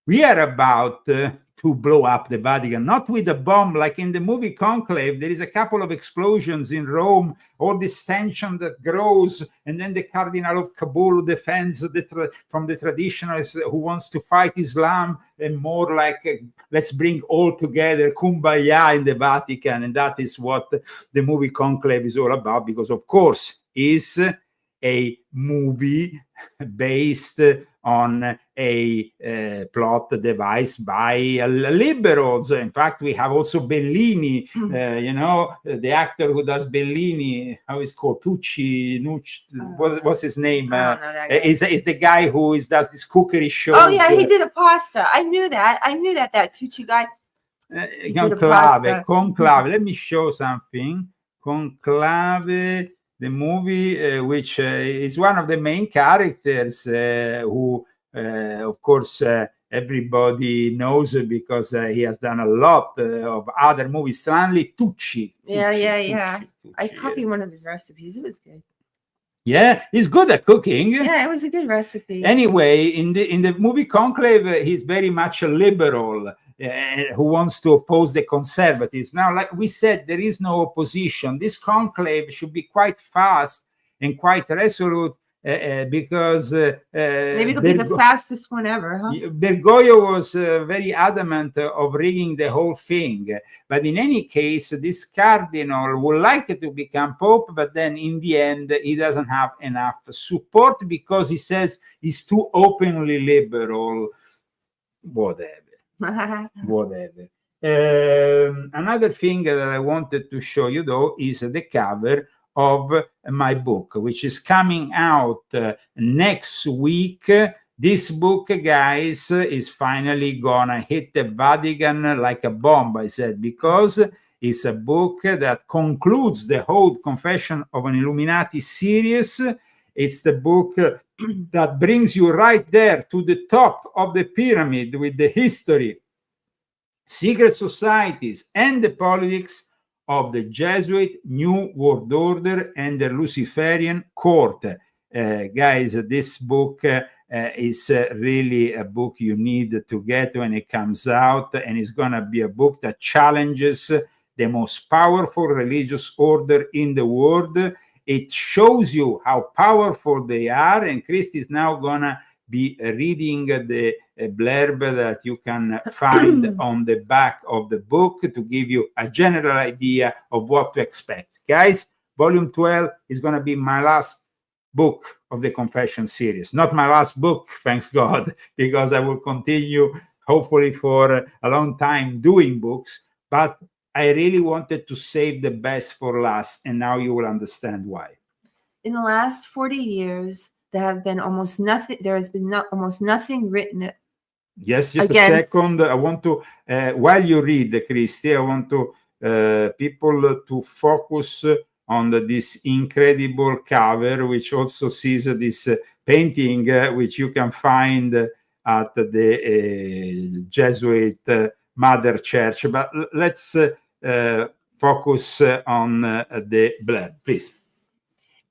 B: we are about to blow up the Vatican, not with a bomb like in the movie Conclave. There is a couple of explosions in Rome, all this tension that grows, and then the Cardinal of Kabul defends from the traditionalists who wants to fight Islam, and more like let's bring all together, kumbaya in the Vatican. And that is what the movie Conclave is all about, because of course is a movie based on a plot devised by liberals. In fact, we have also Bellini, the actor who does Bellini, how is called? What's his name? Is the guy who does this cookery show.
C: Oh yeah, he did a pasta. I knew that Tucci guy.
B: Conclave. Let me show something. Conclave, the movie, which is one of the main characters who, of course, everybody knows because he has done a lot of other movies. Stanley Tucci.
C: Tucci. I copied one of his recipes. It was good.
B: Yeah, he's good at cooking.
C: Yeah, it was a good recipe.
B: Anyway, in the movie Conclave, he's very much a liberal who wants to oppose the conservatives. Now, like we said, there is no opposition. This conclave should be quite fast and quite resolute, because
C: Maybe it'll be the fastest one ever, huh?
B: Bergoglio was very adamant of rigging the whole thing. But in any case, this cardinal would like to become pope, but then in the end, he doesn't have enough support because he says he's too openly liberal. Whatever. Whatever. Another thing that I wanted to show you, though, is the cover of my book, which is coming out next week. This book, guys, is finally gonna hit the Vatican like a bomb, I said, because it's a book that concludes the whole Confession of an Illuminati series. It's the book that brings you right there to the top of the pyramid with the history, secret societies, and the politics of the Jesuit New World Order and the Luciferian court. Guys, this book is really a book you need to get when it comes out, and it's going to be a book that challenges the most powerful religious order in the world. It shows you how powerful they are, and Christ is now going to be reading the blurb that you can find on the back of the book to give you a general idea of what to expect. Guys, volume 12 is going to be my last book of the Confession series. Not my last book, thanks God, because I will continue, hopefully, for a long time doing books, but I really wanted to save the best for last, and now you will understand why.
C: In the last 40 years, there has been almost nothing written.
B: Yes, just
C: Again.
B: a second. I want to, while you read, Christy, I want to people to focus on this incredible cover, which also sees this painting, which you can find at the Jesuit Mother Church. But let's focus on the blurb, please.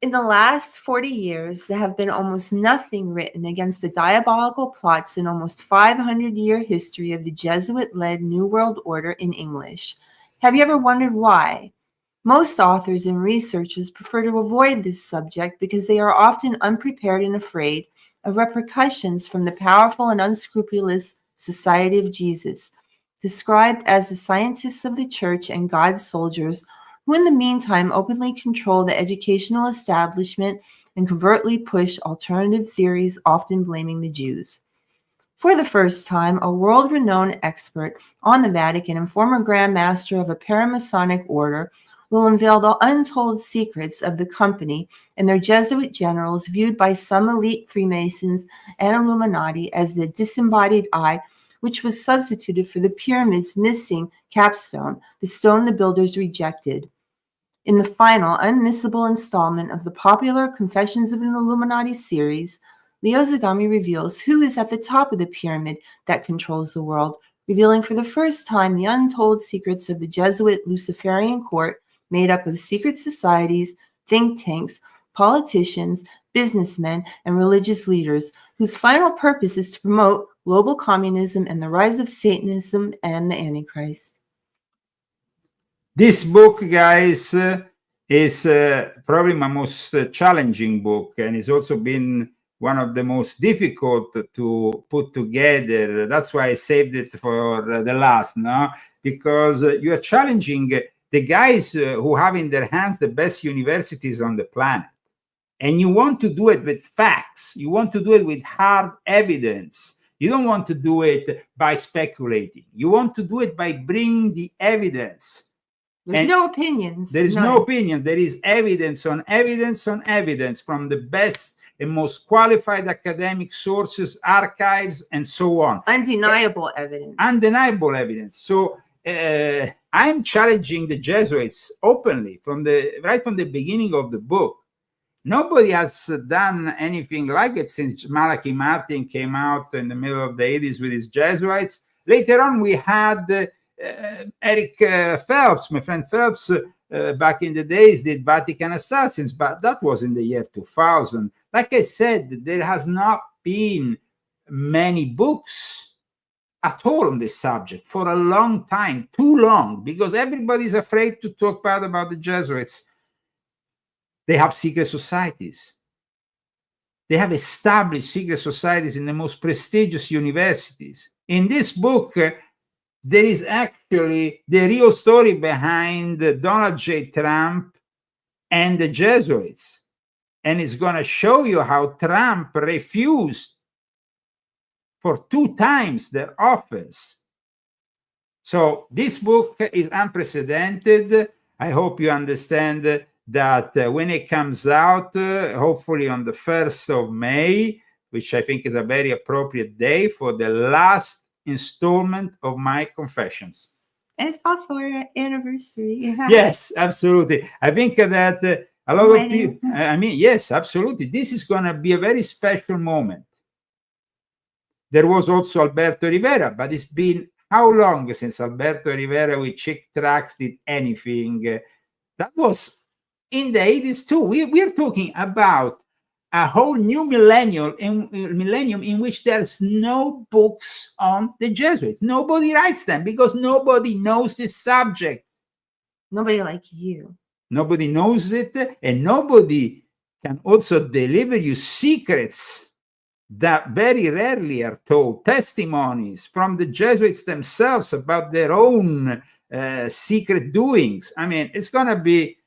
C: In the last 40 years, there have been almost nothing written against the diabolical plots in almost 500-year history of the Jesuit-led New World Order in English. Have you ever wondered why? Most authors and researchers prefer to avoid this subject because they are often unprepared and afraid of repercussions from the powerful and unscrupulous Society of Jesus, described as the scientists of the church and God's soldiers, who in the meantime openly control the educational establishment and covertly push alternative theories, often blaming the Jews. For the first time, a world-renowned expert on the Vatican and former Grand Master of a paramasonic order will unveil the untold secrets of the company and their Jesuit generals, viewed by some elite Freemasons and Illuminati as the disembodied eye, which was substituted for the pyramid's missing capstone, the stone the builders rejected. In the final, unmissable installment of the popular Confessions of an Illuminati series, Leo Zagami reveals who is at the top of the pyramid that controls the world, revealing for the first time the untold secrets of the Jesuit Luciferian court, made up of secret societies, think tanks, politicians, businessmen, and religious leaders, whose final purpose is to promote global communism and the rise of Satanism and the Antichrist.
B: This book, guys, is probably my most challenging book, and it's also been one of the most difficult to put together. That's why I saved it for the last, no? Because you are challenging the guys who have in their hands the best universities on the planet. And you want to do it with facts. You want to do it with hard evidence. You don't want to do it by speculating. You want to do it by bringing the evidence.
C: There's no opinions.
B: There is no opinion. There is evidence on evidence on evidence from the best and most qualified academic sources, archives, and so on.
C: Undeniable evidence.
B: Undeniable evidence. So I'm challenging the Jesuits openly right from the beginning of the book. Nobody has done anything like it since Malachi Martin came out in the middle of the 80s with his Jesuits. Later on, we had Eric Phelps, my friend Phelps, back in the days, did Vatican Assassins, but that was in the year 2000. Like I said, there has not been many books at all on this subject for a long time, too long, because everybody's afraid to talk bad about the Jesuits. They have secret societies. They have established secret societies in the most prestigious universities. In this book, there is actually the real story behind Donald J. Trump and the Jesuits. And it's going to show you how Trump refused for 2 times their offers. So this book is unprecedented. I hope you understand that when it comes out, hopefully on the 1st of May, which I think is a very appropriate day for the last installment of my confessions.
C: And it's also our anniversary.
B: Yes, absolutely. I think that a lot of people, I mean, yes, absolutely. This is going to be a very special moment. There was also Alberto Rivera, but it's been how long since Alberto Rivera with Chick Tracts did anything? That was in the 80s too. We are talking about a whole new millennium in which there's no books on the Jesuits. Nobody writes them because nobody knows this subject.
C: Nobody like you.
B: Nobody knows it, and nobody can also deliver you secrets that very rarely are told, testimonies from the Jesuits themselves about their own secret doings. I mean, it's going to be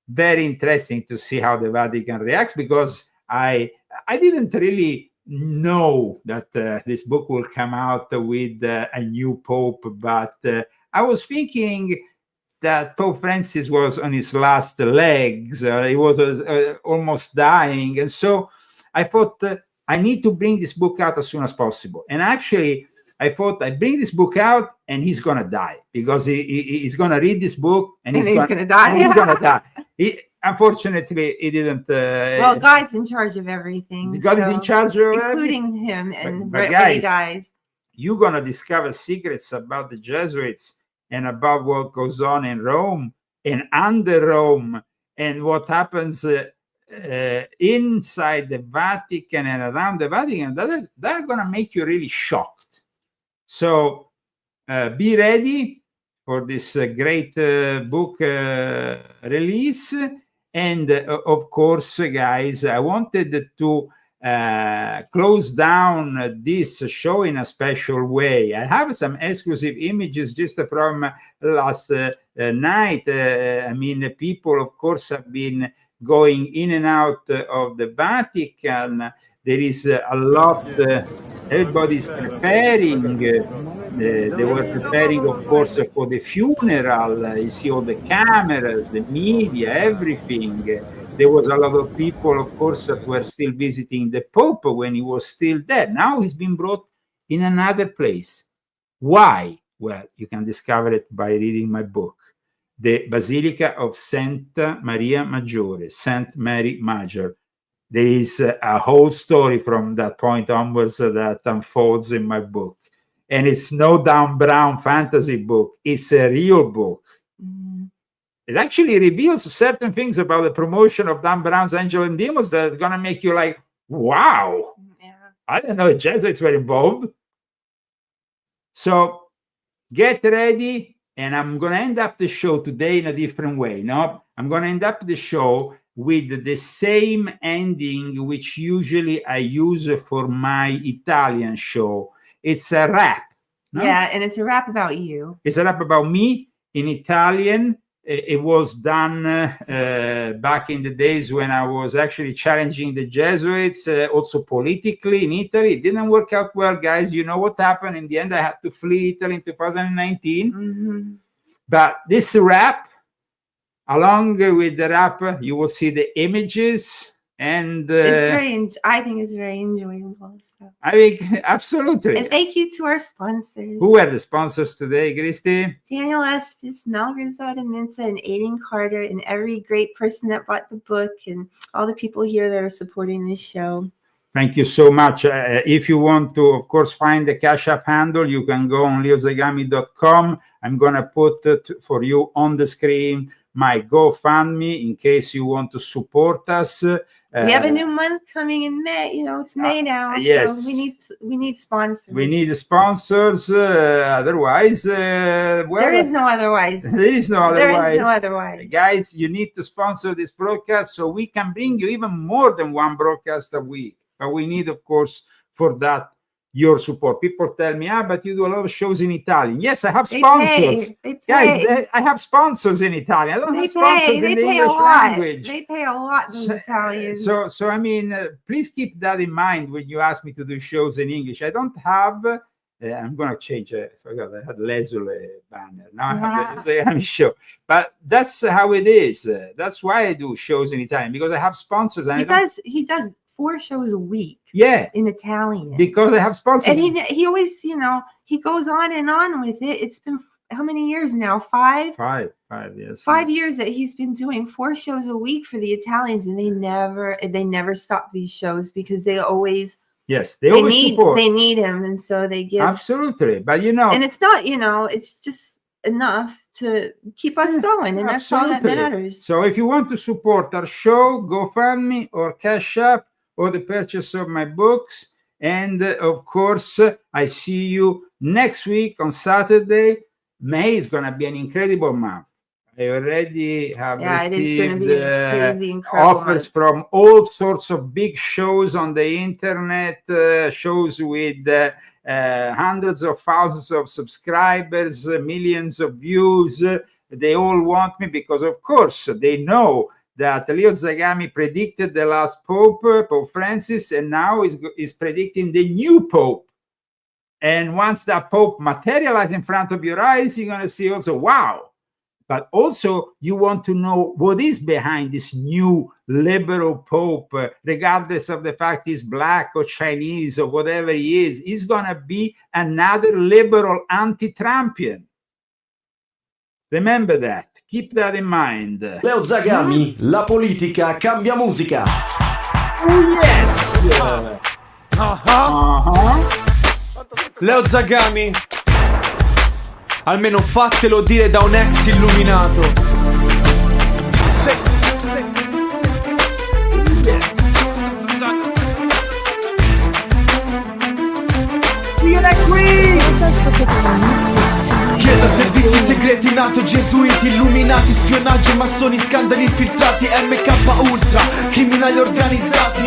B: very interesting to see how the Vatican reacts, because I didn't really know that this book will come out with a new pope, but I was thinking that Pope Francis was on his last legs. He was almost dying. And so I thought I need to bring this book out as soon as possible. And actually, I thought I bring this book out and he's going to die, because he's going to read this book and he's going to die. He's going to die. Unfortunately, he didn't.
C: Well, God's in charge of everything.
B: God is in charge of
C: including him. And
B: but
C: when he dies,
B: you're going to discover secrets about the Jesuits and about what goes on in Rome and under Rome, and what happens inside the Vatican and around the Vatican. That are going to make you really shocked. So be ready for this great book release. And of course, guys, I wanted to close down this show in a special way. I have some exclusive images just from last night. I mean, people, of course, have been going in and out of the Vatican. There is a lot, everybody's preparing. They were preparing, of course, for the funeral. You see all the cameras, the media, everything. There was a lot of people, of course, that were still visiting the Pope when he was still dead. Now he's been brought in another place. Why? Well, you can discover it by reading my book, The Basilica of Santa Maria Maggiore, Saint Mary Major. There is a whole story from that point onwards that unfolds in my book. And it's no Dan Brown fantasy book. It's a real book. Mm. It actually reveals certain things about the promotion of Dan Brown's Angel and Demons that are going to make you like, wow. Yeah. I didn't know the Jesuits were involved. So get ready. And I'm going to end up the show today in a different way. No, I'm going to end up the show with the same ending which usually I use for my Italian show. It's a rap. No?
C: Yeah, and it's a rap about you.
B: It's a rap about me in Italian. It was done back in the days when I was actually challenging the Jesuits, also politically in Italy. It didn't work out well, guys. You know what happened? In the end, I had to flee Italy in 2019. Mm-hmm. But this rap, along with the rap, you will see the images. And
C: I think it's very enjoyable. So.
B: I think absolutely.
C: And thank you to our sponsors.
B: Who are the sponsors today, Christy?
C: Daniel Estes, Mel Rizzotta Minza, and Aiden Carter, and every great person that bought the book, and all the people here that are supporting this show.
B: Thank you so much. If you want to, of course, find the Cash App handle, you can go on leozagami.com. I'm going to put it for you on the screen, my GoFundMe, in case you want to support us.
C: We have a new month coming in May. You know, it's May now.
B: Yes.
C: So we need sponsors.
B: We need sponsors. Otherwise, well,
C: there is no otherwise.
B: There is no otherwise.
C: There is no otherwise.
B: Guys, you need to sponsor this broadcast so we can bring you even more than one broadcast a week. But we need, of course, for that, your support. People tell me, but you do a lot of shows in Italian. Yes, I have sponsors.
C: They pay.
B: Yeah, I have sponsors in Italian. I don't have sponsors in the English language.
C: They pay a lot in Italian.
B: So I mean, please keep that in mind when you ask me to do shows in English. I don't have. I'm going to change. I forgot I had Lesule banner. Now I have the Zagami show. But that's how it is. That's why I do shows in Italian, because I have sponsors. And
C: He does 4 shows a week.
B: Yeah,
C: in Italian,
B: because I have sponsors.
C: And he always, he goes on and on with it. It's been how many years now? 5?
B: 5 years.
C: 5 years that he's been doing 4 shows a week for the Italians, and they never stop these shows because they always.
B: Yes, they always
C: need
B: support.
C: They need him, and so they give.
B: Absolutely, but
C: and it's not, it's just enough to keep us going, and that's all that matters.
B: So if you want to support our show, GoFundMe or Cash App or the purchase of my books, and of course, I see you next week on Saturday. May is going to be an incredible month. I already have received offers from all sorts of big shows on the internet, shows with hundreds of thousands of subscribers, millions of views. They all want me because, of course, they know that Leo Zagami predicted the last Pope, Pope Francis, and now is predicting the new Pope. And once that Pope materializes in front of your eyes, you're going to see also, wow. But also, you want to know what is behind this new liberal Pope, regardless of the fact he's black or Chinese or whatever he is. He's going to be another liberal anti-Trumpian. Remember that. Keep that in mind.
F: Leo Zagami, la politica cambia musica.
B: Oh, yes!
G: Leo Zagami, almeno fatelo dire da un ex illuminato. Chiesa, servizi segreti, NATO, gesuiti, illuminati, spionaggio, massoni, scandali infiltrati, MK Ultra, criminali organizzati.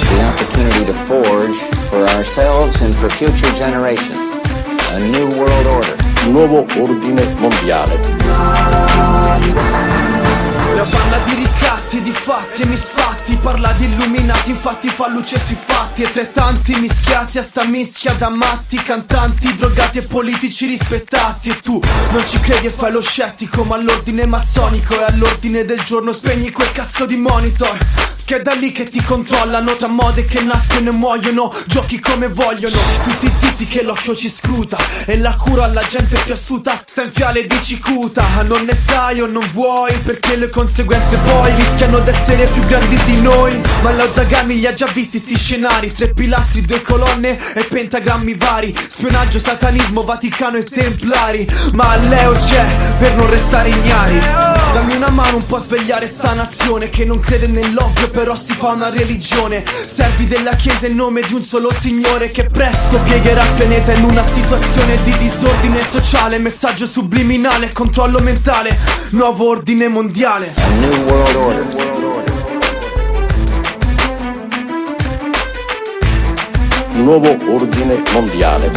H: The opportunity to forge for ourselves and for future generations a new world order.
I: Nuovo ordine mondiale.
G: La banda di ricatti, di fatti e misfatti, parla di illuminati, infatti fa luce sui fatti. E tra i tanti mischiati a sta mischia da matti, cantanti, drogati e politici rispettati. E tu non ci credi e fai lo scettico, ma all'ordine massonico e all'ordine del giorno spegni quel cazzo di monitor, che è da lì che ti controllano, tra mode che nascono e muoiono, giochi come vogliono, tutti zitti che l'occhio ci scruta, e la cura alla gente più astuta sta in fiale di cicuta. Non ne sai o non vuoi, perché le conseguenze poi rischiano d'essere più grandi di noi. Ma Leo Zagami li ha già visti sti scenari, 3 pilastri, 2 colonne e pentagrammi vari, spionaggio, satanismo, Vaticano e templari. Ma Leo c'è per non restare ignari. Dammi una mano un po' a svegliare sta nazione che non crede nell'ovvio, però si fa una religione. Servi della chiesa in nome di un solo signore che presto piegherà il pianeta in una situazione di disordine sociale. Messaggio subliminale, controllo mentale, nuovo ordine mondiale.
H: A new world order.
I: Nuovo ordine mondiale.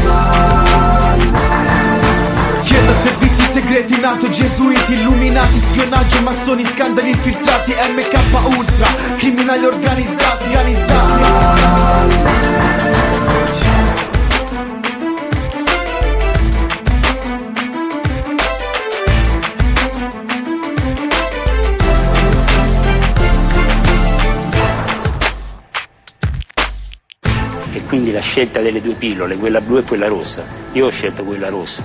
G: Chiesa, servizi segreti, NATO, gesuiti, illuminati, spionaggio, massoni, scandali infiltrati, MK Ultra, criminali organizzati.
J: E quindi la scelta delle 2 pillole, quella blu e quella rossa. Io ho scelto quella rossa.